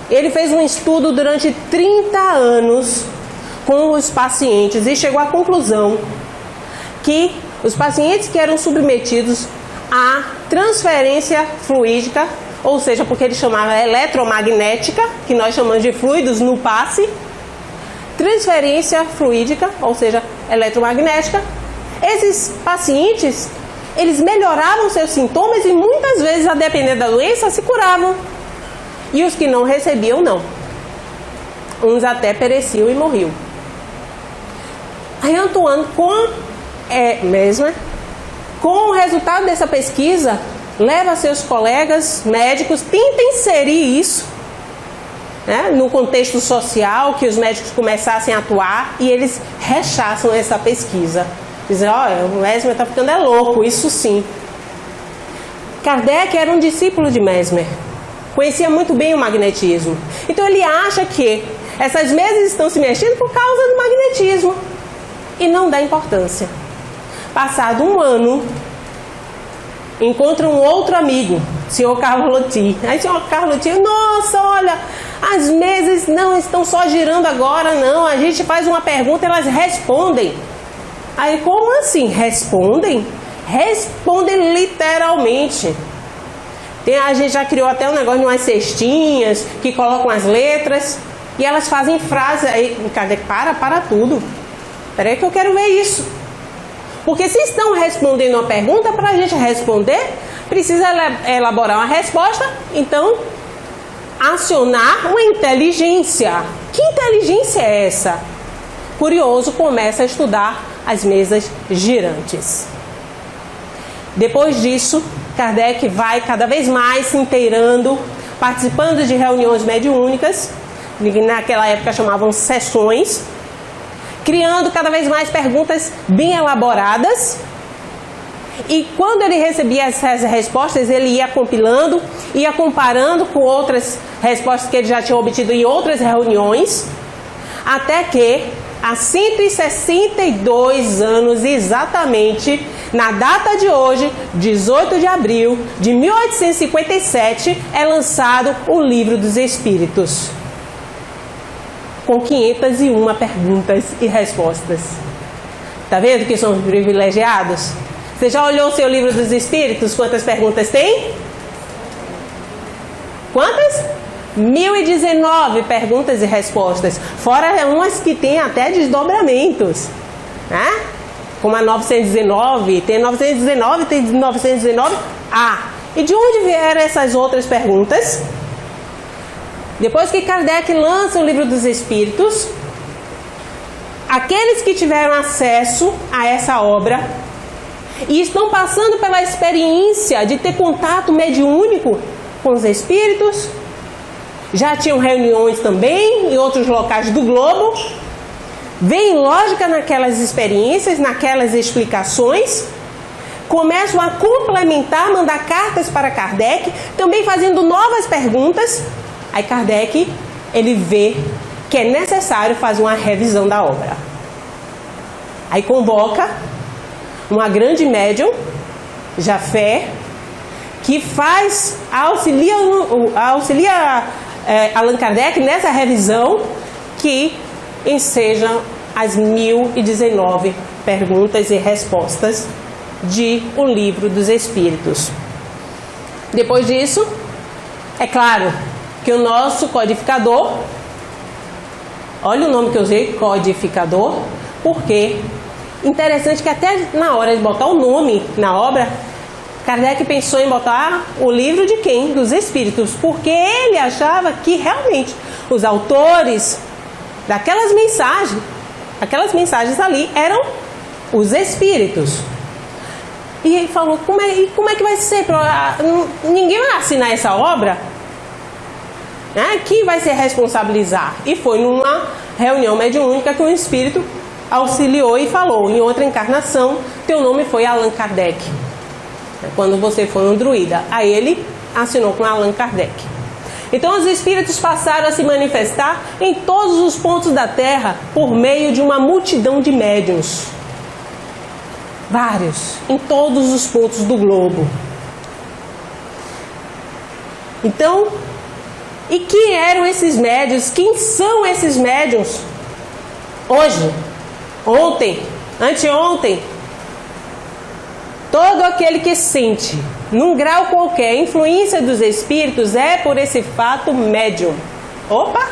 ele fez um estudo durante 30 anos com os pacientes e chegou à conclusão que os pacientes que eram submetidos à transferência fluídica, ou seja, porque ele chamava eletromagnética, que nós chamamos de fluidos no passe, transferência fluídica, ou seja, eletromagnética, esses pacientes, eles melhoravam seus sintomas e muitas vezes, a depender da doença, se curavam. E os que não recebiam, não. Uns até pereciam e morriam. Aí Antoine, Mesmer, com o resultado dessa pesquisa, leva seus colegas médicos, tenta inserir isso, no contexto social, que os médicos começassem a atuar, e eles rechaçam essa pesquisa. Dizem: olha, o Mesmer está ficando louco, isso sim. Kardec era um discípulo de Mesmer, conhecia muito bem o magnetismo. Então ele acha que essas mesas estão se mexendo por causa do magnetismo e não dá importância. Passado um ano, encontra um outro amigo, senhor Carlos Lotti. Aí o senhor Carlos Lotti: nossa, olha, as mesas não estão só girando agora, não. A gente faz uma pergunta e elas respondem. Aí, como assim? Respondem? Respondem literalmente. A gente já criou até um negócio de umas cestinhas que colocam as letras e elas fazem frases. Aí, Kardec: para tudo. Espera aí que eu quero ver isso. Porque se estão respondendo uma pergunta, para a gente responder, precisa elaborar uma resposta, então acionar uma inteligência. Que inteligência é essa? Curioso começa a estudar as mesas girantes. Depois disso, Kardec vai cada vez mais se inteirando, participando de reuniões mediúnicas, que naquela época chamavam sessões, criando cada vez mais perguntas bem elaboradas. E quando ele recebia essas respostas, ele ia compilando, ia comparando com outras respostas que ele já tinha obtido em outras reuniões, até que, há 162 anos exatamente, na data de hoje, 18 de abril de 1857, é lançado o Livro dos Espíritos, com 501 perguntas e respostas. Tá vendo que somos privilegiados? Você já olhou o seu Livro dos Espíritos? Quantas perguntas tem? Quantas? 1019 perguntas e respostas. Fora umas que tem até desdobramentos, né? Como a 919, tem 919, tem 919. E de onde vieram essas outras perguntas? Depois que Kardec lança o Livro dos Espíritos, aqueles que tiveram acesso a essa obra e estão passando pela experiência de ter contato mediúnico com os espíritos, já tinham reuniões também em outros locais do globo, veem lógica naquelas experiências, naquelas explicações, começam a complementar, mandar cartas para Kardec, também fazendo novas perguntas. Aí Kardec, ele vê que é necessário fazer uma revisão da obra. Aí convoca uma grande médium, Jafé, que auxilia Allan Kardec nessa revisão, que enseja as 1019 perguntas e respostas de O Livro dos Espíritos. Depois disso, é claro que o nosso codificador, olha o nome que eu usei, codificador, porque interessante que até na hora de botar o nome na obra, Kardec pensou em botar o livro de quem? Dos Espíritos, porque ele achava que realmente os autores daquelas mensagens ali eram os Espíritos. E ele falou, como é que vai ser? Ninguém vai assinar essa obra? Quem vai se responsabilizar? E foi numa reunião mediúnica que um espírito auxiliou e falou, em outra encarnação, teu nome foi Allan Kardec. Quando você foi um druida. Aí ele assinou com Allan Kardec. Então os espíritos passaram a se manifestar em todos os pontos da Terra por meio de uma multidão de médiuns. Vários, em todos os pontos do globo. Então, e quem eram esses médiuns? Quem são esses médiuns? Hoje, ontem, anteontem, todo aquele que sente, num grau qualquer, influência dos espíritos é por esse fato médium. Opa!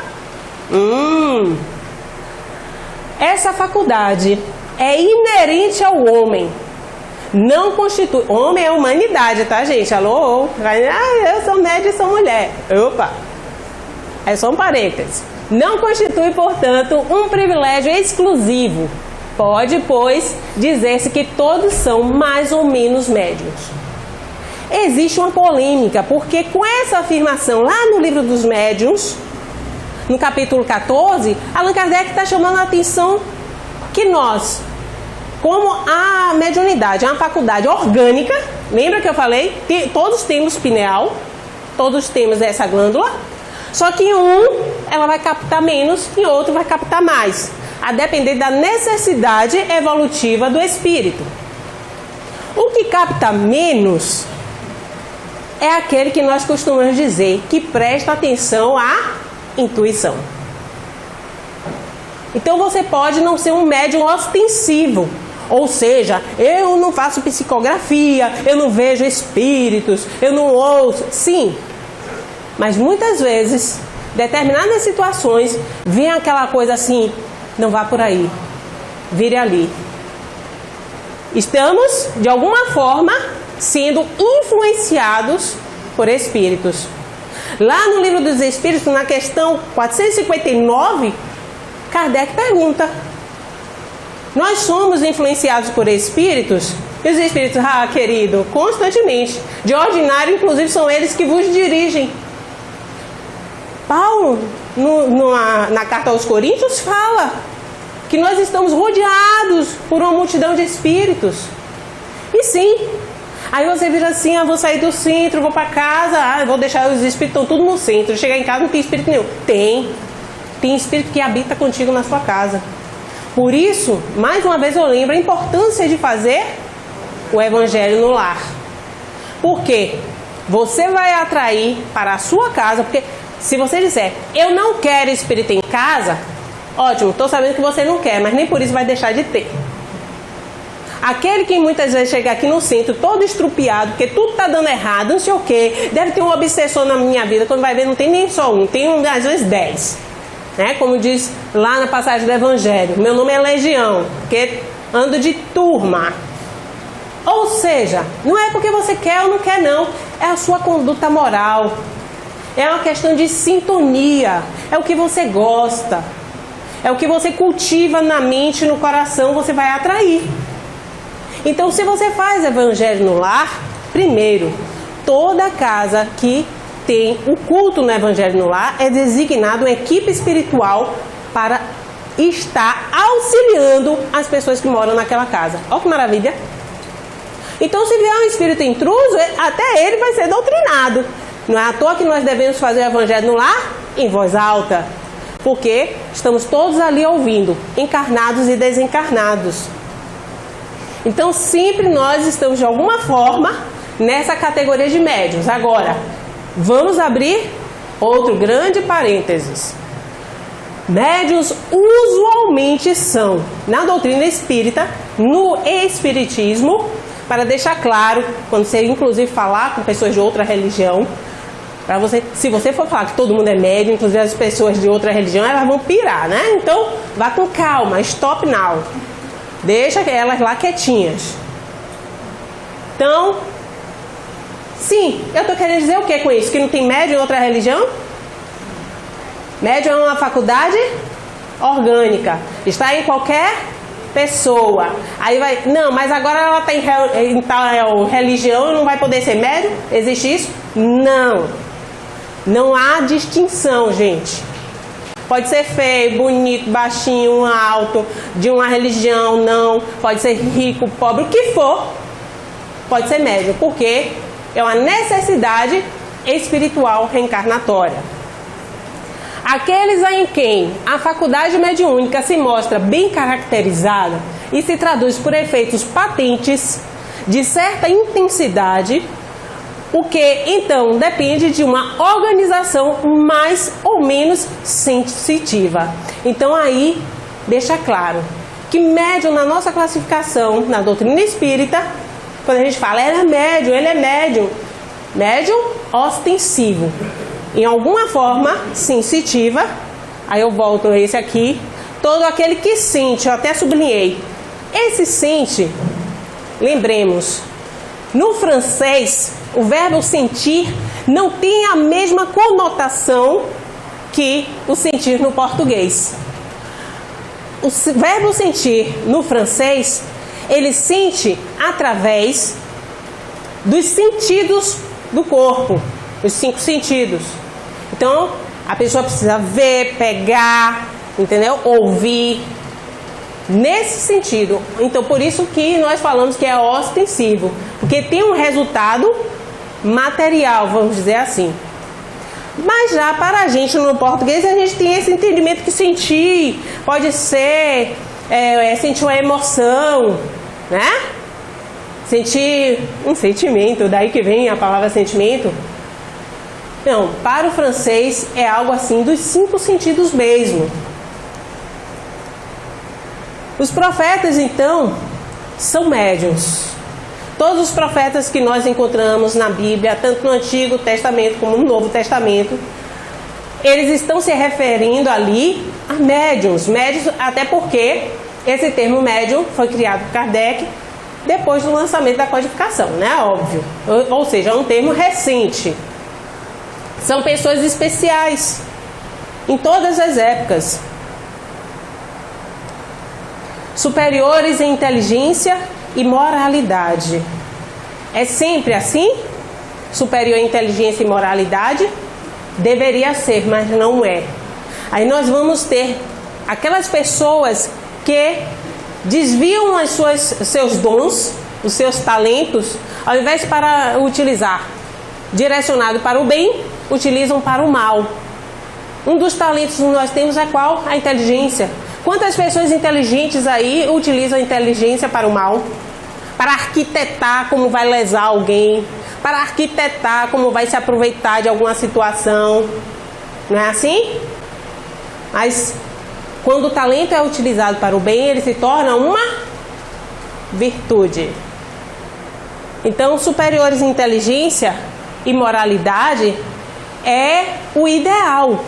Essa faculdade é inerente ao homem. Não constitui... Homem é humanidade, tá, gente? Alô? Eu sou médium e sou mulher. Opa! É só um parênteses. Não constitui, portanto, um privilégio exclusivo. Pode, pois, dizer-se que todos são mais ou menos médiuns. Existe uma polêmica, porque com essa afirmação lá no Livro dos Médiuns, no capítulo 14, Allan Kardec está chamando a atenção que nós, como a mediunidade é uma faculdade orgânica, lembra que eu falei? Todos temos pineal, todos temos essa glândula, só que em um ela vai captar menos e outro vai captar mais, a depender da necessidade evolutiva do espírito. O que capta menos é aquele que nós costumamos dizer que presta atenção à intuição. Então você pode não ser um médium ostensivo, ou seja, eu não faço psicografia, eu não vejo espíritos, eu não ouço. Sim, mas muitas vezes, determinadas situações, vem aquela coisa assim, não vá por aí. vire ali. Estamos, de alguma forma, sendo influenciados por espíritos. Lá no Livro dos Espíritos, na questão 459, Kardec pergunta: nós somos influenciados por espíritos? E os espíritos, querido, constantemente. De ordinário, inclusive, são eles que vos dirigem. Paulo, na carta aos Coríntios, fala que nós estamos rodeados por uma multidão de espíritos. E sim, aí você vira assim: vou sair do centro, vou para casa, vou deixar os espíritos, estão tudo no centro. Chegar em casa não tem espírito nenhum. Tem espírito que habita contigo na sua casa. Por isso, mais uma vez eu lembro a importância de fazer o evangelho no lar. Porque você vai atrair para a sua casa, porque se você disser, eu não quero espírito em casa, ótimo, estou sabendo que você não quer, mas nem por isso vai deixar de ter. Aquele que muitas vezes chega aqui no centro todo estrupiado, porque tudo está dando errado, não sei o quê, deve ter um obsessor na minha vida, quando vai ver não tem nem só um, tem às vezes 10. Né? Como diz lá na passagem do Evangelho, meu nome é Legião, porque ando de turma. Ou seja, não é porque você quer ou não quer não, é a sua conduta moral, é uma questão de sintonia, é o que você gosta, é o que você cultiva na mente e no coração, você vai atrair. Então, se você faz evangelho no lar, primeiro, toda casa que tem o culto no evangelho no lar é designado uma equipe espiritual para estar auxiliando as pessoas que moram naquela casa. Olha que maravilha! Então, se vier um espírito intruso, até ele vai ser doutrinado. Não é à toa que nós devemos fazer o evangelho no lar em voz alta, porque estamos todos ali ouvindo, encarnados e desencarnados. Então, sempre nós estamos de alguma forma nessa categoria de médiuns. Agora, vamos abrir outro grande parênteses. Médiuns usualmente são, na doutrina espírita, no espiritismo, para deixar claro, quando você inclusive falar com pessoas de outra religião, para você, se você for falar que todo mundo é médium, inclusive as pessoas de outra religião, elas vão pirar, né? Então, vá com calma, stop now. Deixa elas lá quietinhas. Então, sim, eu estou querendo dizer o que com isso? Que não tem médium em outra religião? Médium é uma faculdade orgânica, está em qualquer pessoa. Aí vai, não, mas agora ela está em tal religião e não vai poder ser médium? Existe isso? Não. Não há distinção, gente. Pode ser feio, bonito, baixinho, alto, de uma religião, não. Pode ser rico, pobre, o que for. Pode ser médium, porque é uma necessidade espiritual reencarnatória. Aqueles em quem a faculdade mediúnica se mostra bem caracterizada e se traduz por efeitos patentes de certa intensidade, o que então depende de uma organização mais ou menos sensitiva. Então aí deixa claro que médium na nossa classificação, na doutrina espírita, quando a gente fala ele é médium, médium ostensivo, em alguma forma sensitiva. Aí eu volto a esse aqui, todo aquele que sente, eu até sublinhei, esse sente, lembremos, no francês o verbo sentir não tem a mesma conotação que o sentir no português. O verbo sentir no francês, ele sente através dos sentidos do corpo, os 5 sentidos. Então, a pessoa precisa ver, pegar, entendeu? Ouvir, nesse sentido. Então, por isso que nós falamos que é ostensivo, porque tem um resultado material, vamos dizer assim. Mas já para a gente no português, a gente tem esse entendimento que sentir pode ser sentir uma emoção, né? Sentir um sentimento, daí que vem a palavra sentimento. Não, para o francês é algo assim dos 5 sentidos mesmo. Os profetas, então, são médiuns. Todos os profetas que nós encontramos na Bíblia, tanto no Antigo Testamento como no Novo Testamento, eles estão se referindo ali a médiuns. Médiuns, até porque Esse termo médium foi criado por Kardec depois do lançamento da codificação, né? Óbvio. Ou seja, é um termo recente. São pessoas especiais em todas as épocas. Superiores em inteligência e moralidade. É sempre assim? Superior em inteligência e moralidade? Deveria ser, mas não é. Aí nós vamos ter aquelas pessoas que desviam seus dons, os seus talentos, ao invés para utilizar direcionado para o bem, utilizam para o mal. Um dos talentos que nós temos é qual? A inteligência. Quantas pessoas inteligentes aí utilizam a inteligência para o mal? Para arquitetar como vai lesar alguém, para arquitetar como vai se aproveitar de alguma situação. Não é assim? Mas quando o talento é utilizado para o bem, ele se torna uma virtude. Então, superiores em inteligência e moralidade é o ideal.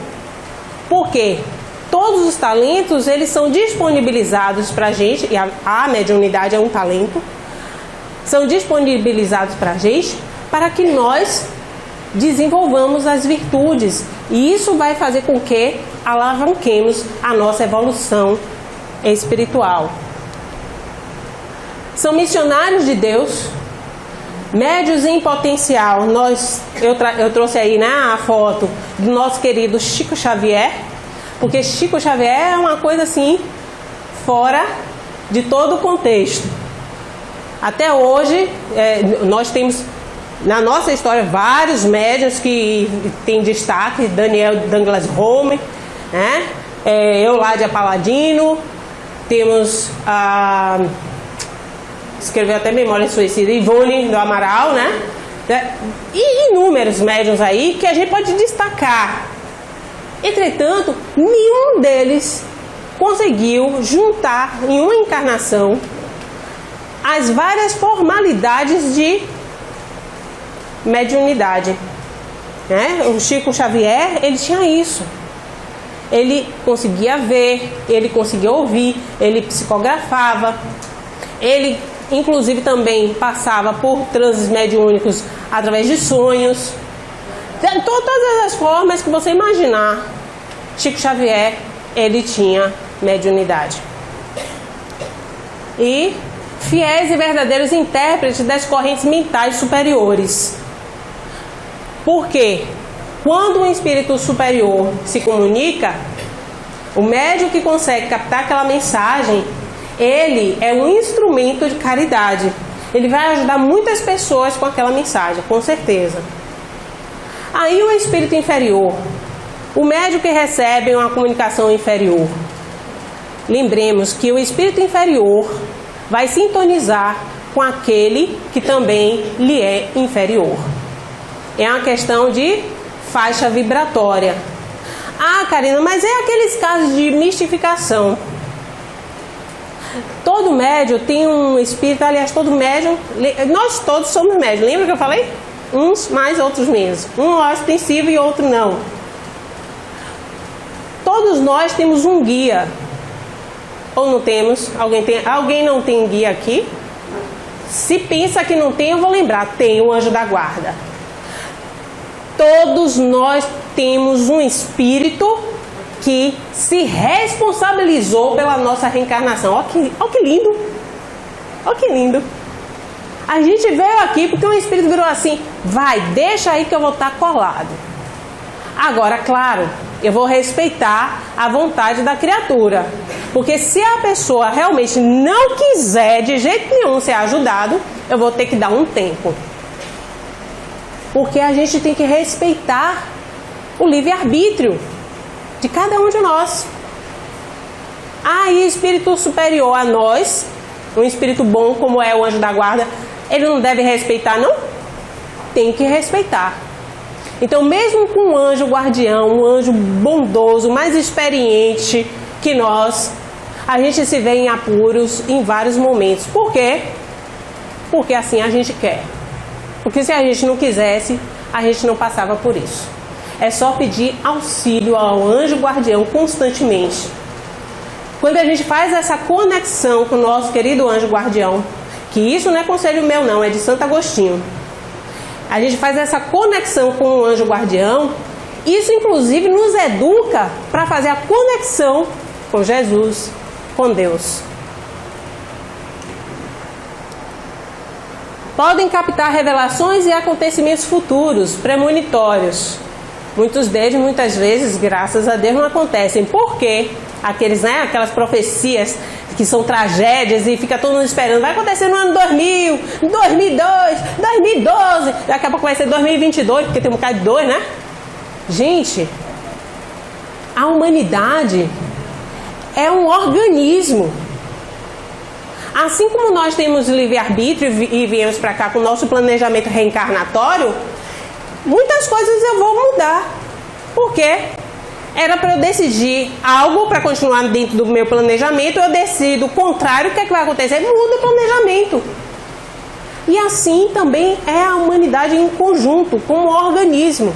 Por quê? Todos os talentos, eles são disponibilizados para a gente, e a mediunidade é um talento, são disponibilizados para a gente, para que nós desenvolvamos as virtudes. E isso vai fazer com que alavanquemos a nossa evolução espiritual. São missionários de Deus, médios em potencial. Eu trouxe aí, né, a foto do nosso querido Chico Xavier, porque Chico Xavier é uma coisa assim, fora de todo o contexto. Até hoje, nós temos na nossa história vários médiuns que têm destaque. Daniel Douglas Home, né? Euládia Paladino, temos escreveu até Memória Suicida, Ivone do Amaral, né? E inúmeros médiuns aí que a gente pode destacar. Entretanto, nenhum deles conseguiu juntar em uma encarnação as várias formalidades de mediunidade, né? O Chico Xavier, ele tinha isso. Ele conseguia ver, ele conseguia ouvir, ele psicografava, ele inclusive também passava por transes mediúnicos através de sonhos. Todas as formas que você imaginar, Chico Xavier, ele tinha mediunidade. E fiéis e verdadeiros intérpretes das correntes mentais superiores. Porque quando um espírito superior se comunica, o médium que consegue captar aquela mensagem, ele é um instrumento de caridade. Ele vai ajudar muitas pessoas com aquela mensagem, com certeza. Aí o espírito inferior, o médium que recebe uma comunicação inferior. Lembremos que o espírito inferior vai sintonizar com aquele que também lhe é inferior. É uma questão de faixa vibratória. Ah, Karina, mas é aqueles casos de mistificação. Todo médium tem um espírito, aliás, todo médium, nós todos somos médium, lembra que eu falei? Uns mais, outros menos. Um é ostensivo e outro não. Todos nós temos um guia. Ou não temos? Alguém não tem guia aqui? Se pensa que não tem, eu vou lembrar. Tem o anjo da guarda. Todos nós temos um espírito que se responsabilizou pela nossa reencarnação. Olha que lindo! Olha que lindo! A gente veio aqui porque o espírito virou assim: vai, deixa aí que eu vou estar colado. Agora, claro, eu vou respeitar a vontade da criatura. Porque se a pessoa realmente não quiser de jeito nenhum ser ajudado, eu vou ter que dar um tempo. Porque a gente tem que respeitar o livre-arbítrio de cada um de nós. Aí, espírito superior a nós, um espírito bom como é o anjo da guarda, ele não deve respeitar, não? Tem que respeitar. Então, mesmo com um anjo guardião, um anjo bondoso, mais experiente que nós, a gente se vê em apuros em vários momentos. Por quê? Porque assim a gente quer. Porque se a gente não quisesse, a gente não passava por isso. É só pedir auxílio ao anjo guardião constantemente. quando a gente faz essa conexão com o nosso querido anjo guardião, que isso não é conselho meu não, é de Santo Agostinho. A gente faz essa conexão com o anjo guardião, isso inclusive nos educa para fazer a conexão com Jesus, com Deus. Podem captar revelações e acontecimentos futuros, premonitórios. Muitos deles, muitas vezes, graças a Deus, não acontecem. Por quê? Aquelas profecias que são tragédias e fica todo mundo esperando. Vai acontecer no ano 2000, 2002, 2012. Daqui a pouco vai ser 2022, porque tem um bocado de 2, né? Gente, a humanidade é um organismo. Assim como nós temos livre-arbítrio e viemos para cá com o nosso planejamento reencarnatório, muitas coisas eu vou mudar. Por quê? Era para eu decidir algo para continuar dentro do meu planejamento, eu decido o contrário, o que é que vai acontecer? Muda o planejamento. E assim também é a humanidade em conjunto, como organismo.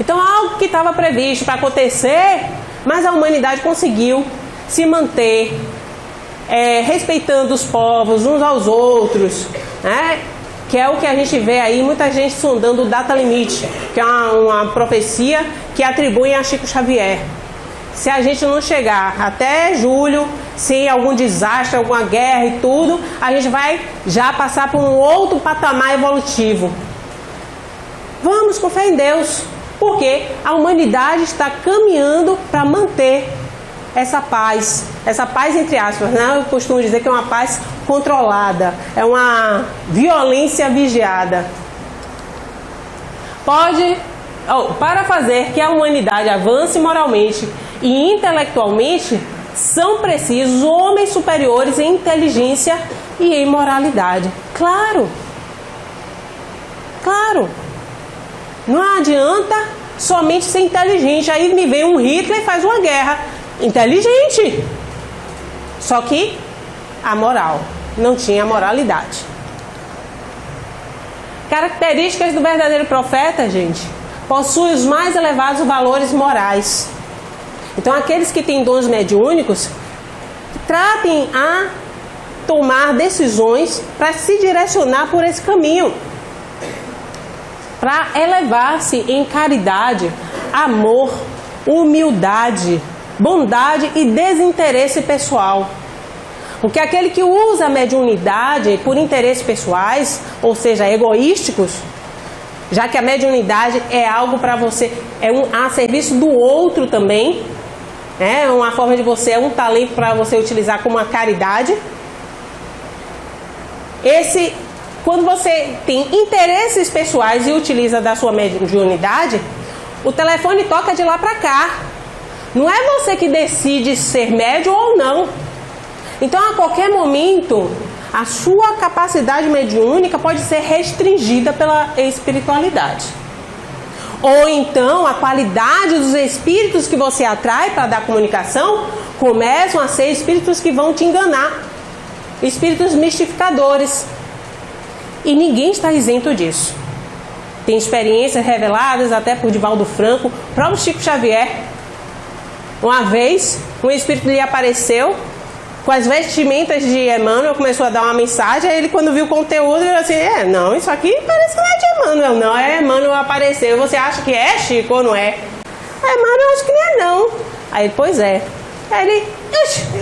Então, algo que estava previsto para acontecer, mas a humanidade conseguiu se manter respeitando os povos uns aos outros, né? Que é o que a gente vê aí, muita gente sondando o data limite, que é uma profecia que atribuem a Chico Xavier. Se a gente não chegar até julho, sem algum desastre, alguma guerra e tudo, a gente vai já passar por um outro patamar evolutivo. Vamos com fé em Deus, porque a humanidade está caminhando para manter essa paz entre aspas, né? Eu costumo dizer que é uma paz controlada, é uma violência vigiada. Para fazer que a humanidade avance moralmente e intelectualmente, são precisos homens superiores em inteligência e em moralidade. Claro! Não adianta somente ser inteligente, aí me vem um Hitler e faz uma guerra. Inteligente, só que a moral, não tinha moralidade. Características do verdadeiro profeta, gente, possui os mais elevados valores morais. Então, aqueles que têm dons mediúnicos, tratem a tomar decisões para se direcionar por esse caminho, para elevar-se em caridade, amor, humildade, bondade e desinteresse pessoal. Porque aquele que usa a mediunidade por interesses pessoais, ou seja, egoísticos, já que a mediunidade é algo para você, a serviço do outro também, é uma forma de você, é um talento para você utilizar como uma caridade. Quando você tem interesses pessoais e utiliza da sua mediunidade, o telefone toca de lá para cá. Não é você que decide ser médium ou não. Então, a qualquer momento, a sua capacidade mediúnica pode ser restringida pela espiritualidade. Ou então, a qualidade dos espíritos que você atrai para dar comunicação começam a ser espíritos que vão te enganar. Espíritos mistificadores. E ninguém está isento disso. Tem experiências reveladas até por Divaldo Franco, o próprio Chico Xavier. Uma vez, um espírito lhe apareceu com as vestimentas de Emmanuel, começou a dar uma mensagem. Aí ele, quando viu o conteúdo, ele assim, não, isso aqui parece que não é de Emmanuel. Não, Emmanuel apareceu. Você acha que é, Chico, ou não é? Emmanuel, acho que não é, não. Aí ele, pois é. Aí ele,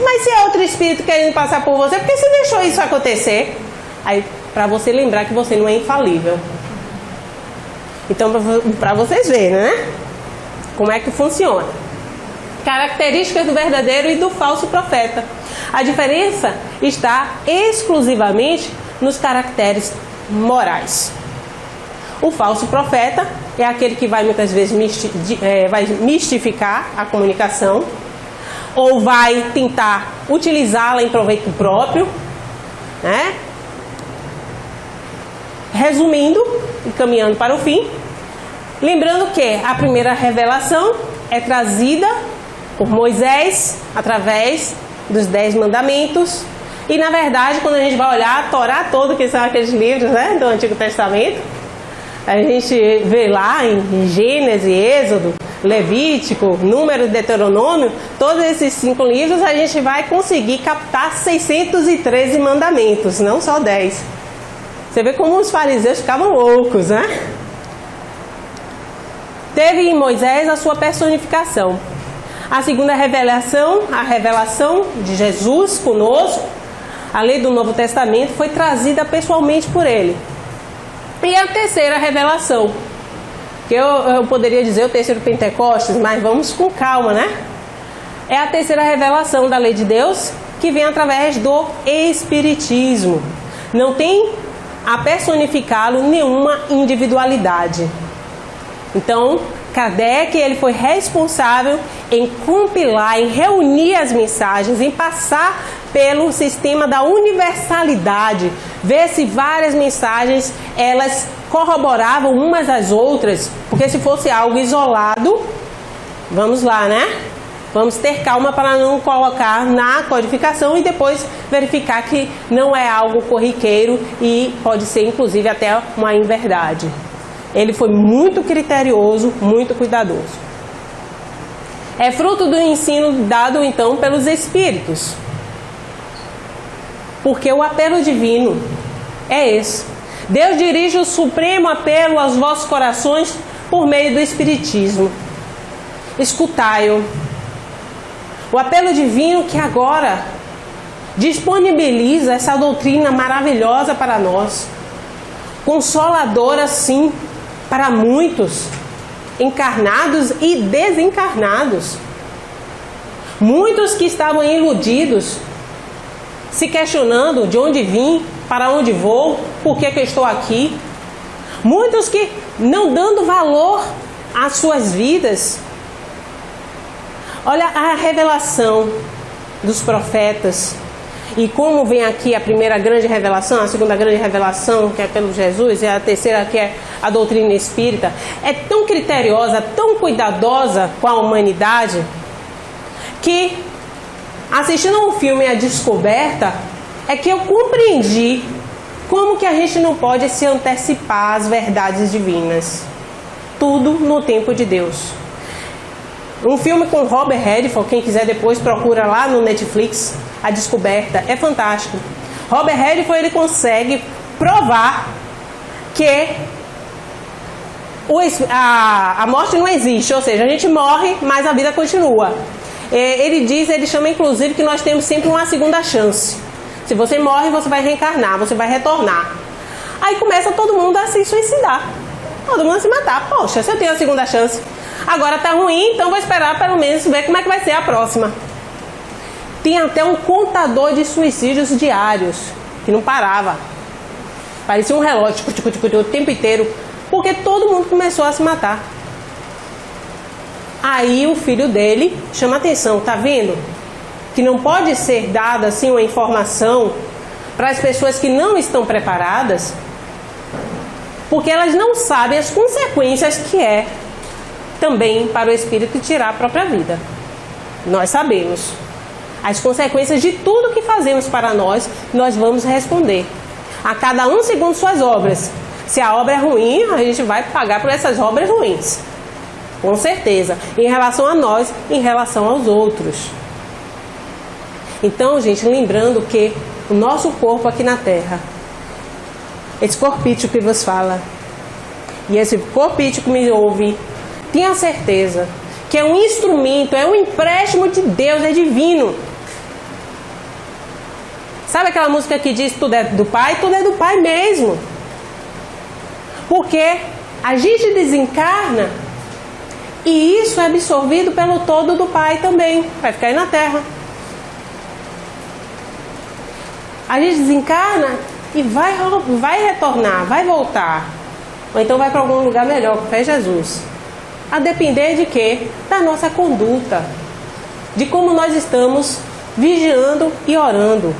mas se é outro espírito querendo passar por você, por que você deixou isso acontecer? Aí, para você lembrar que você não é infalível. Então, para vocês verem, né? Como é que funciona. Características do verdadeiro e do falso profeta. A diferença está exclusivamente nos caracteres morais. O falso profeta é aquele que vai muitas vezes vai mistificar a comunicação, ou vai tentar utilizá-la em proveito próprio, né? Resumindo e caminhando para o fim, lembrando que a primeira revelação é trazida por Moisés através dos 10 mandamentos. E na verdade, quando a gente vai olhar a Torá toda, que são aqueles livros, né, do Antigo Testamento, a gente vê lá em Gênesis, Êxodo, Levítico, Número, Deuteronômio, todos esses 5 livros, a gente vai conseguir captar 613 mandamentos, não só 10. Você vê como os fariseus ficavam loucos, né? Teve em Moisés a sua personificação. A segunda revelação, a revelação de Jesus conosco, a lei do Novo Testamento, foi trazida pessoalmente por ele. E a terceira revelação, que eu poderia dizer o terceiro Pentecostes, mas vamos com calma, né? É a terceira revelação da lei de Deus, que vem através do Espiritismo. Não tem a personificá-lo nenhuma individualidade. Então, Kardec, ele foi responsável em compilar, em reunir as mensagens, em passar pelo sistema da universalidade, ver se várias mensagens, elas corroboravam umas às outras, porque se fosse algo isolado, vamos lá, né? Vamos ter calma para não colocar na codificação e depois verificar que não é algo corriqueiro e pode ser inclusive até uma inverdade. Ele foi muito criterioso, muito cuidadoso. É fruto do ensino dado então pelos Espíritos. Porque o apelo divino é esse. Deus dirige o supremo apelo aos vossos corações por meio do Espiritismo. Escutai-o. O apelo divino que agora disponibiliza essa doutrina maravilhosa para nós. Consoladora, sim, para muitos, encarnados e desencarnados. Muitos que estavam iludidos, se questionando de onde vim, para onde vou, por que eu estou aqui. Muitos que não dando valor às suas vidas. Olha a revelação dos profetas. E como vem aqui a primeira grande revelação, a segunda grande revelação, que é pelo Jesus, e a terceira, que é a doutrina espírita, é tão criteriosa, tão cuidadosa com a humanidade, que assistindo ao filme A Descoberta, é que eu compreendi como que a gente não pode se antecipar às verdades divinas. Tudo no tempo de Deus. Um filme com Robert Redford, quem quiser depois procura lá no Netflix, A Descoberta, é fantástico. Robert Redford, ele consegue provar que a morte não existe, ou seja, a gente morre, mas a vida continua. Ele chama inclusive que nós temos sempre uma segunda chance. Se você morre, você vai reencarnar, você vai retornar. Aí começa todo mundo a se suicidar, todo mundo a se matar. Poxa, se eu tenho a segunda chance, agora tá ruim, então vou esperar pelo menos ver como é que vai ser a próxima. Tem até um contador de suicídios diários, que não parava. Parecia um relógio, o tempo inteiro, porque todo mundo começou a se matar. Aí o filho dele chama a atenção, tá vendo? Que não pode ser dada assim uma informação para as pessoas que não estão preparadas, porque elas não sabem as consequências que é também para o espírito tirar a própria vida. Nós sabemos as consequências de tudo que fazemos para nós vamos responder. A cada um segundo suas obras. Se a obra é ruim, a gente vai pagar por essas obras ruins. Com certeza. Em relação a nós, em relação aos outros. Então, gente, lembrando que o nosso corpo aqui na Terra, esse corpício que vos fala, e esse corpício que me ouve, tenha certeza que é um instrumento, é um empréstimo de Deus, é divino. Sabe aquela música que diz tudo é do Pai? Tudo é do Pai mesmo. Porque a gente desencarna e isso é absorvido pelo todo do Pai também. Vai ficar aí na Terra. A gente desencarna e vai retornar, vai voltar. Ou então vai para algum lugar melhor, com fé em Jesus. A depender de quê? Da nossa conduta. De como nós estamos vigiando e orando.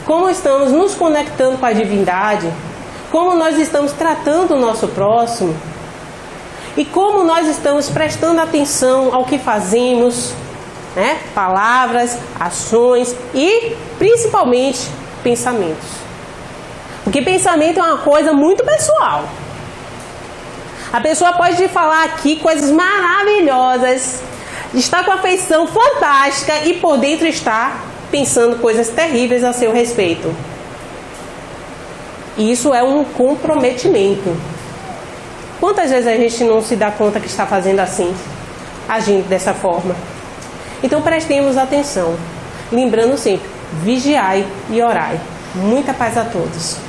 Como estamos nos conectando com a divindade. Como nós estamos tratando o nosso próximo. E como nós estamos prestando atenção ao que fazemos, né? Palavras, ações e principalmente pensamentos. Porque pensamento é uma coisa muito pessoal. A pessoa pode falar aqui coisas maravilhosas, está com afeição fantástica e por dentro está pensando coisas terríveis a seu respeito. Isso é um comprometimento. Quantas vezes a gente não se dá conta que está fazendo assim, agindo dessa forma? Então prestemos atenção, lembrando sempre, vigiai e orai. Muita paz a todos.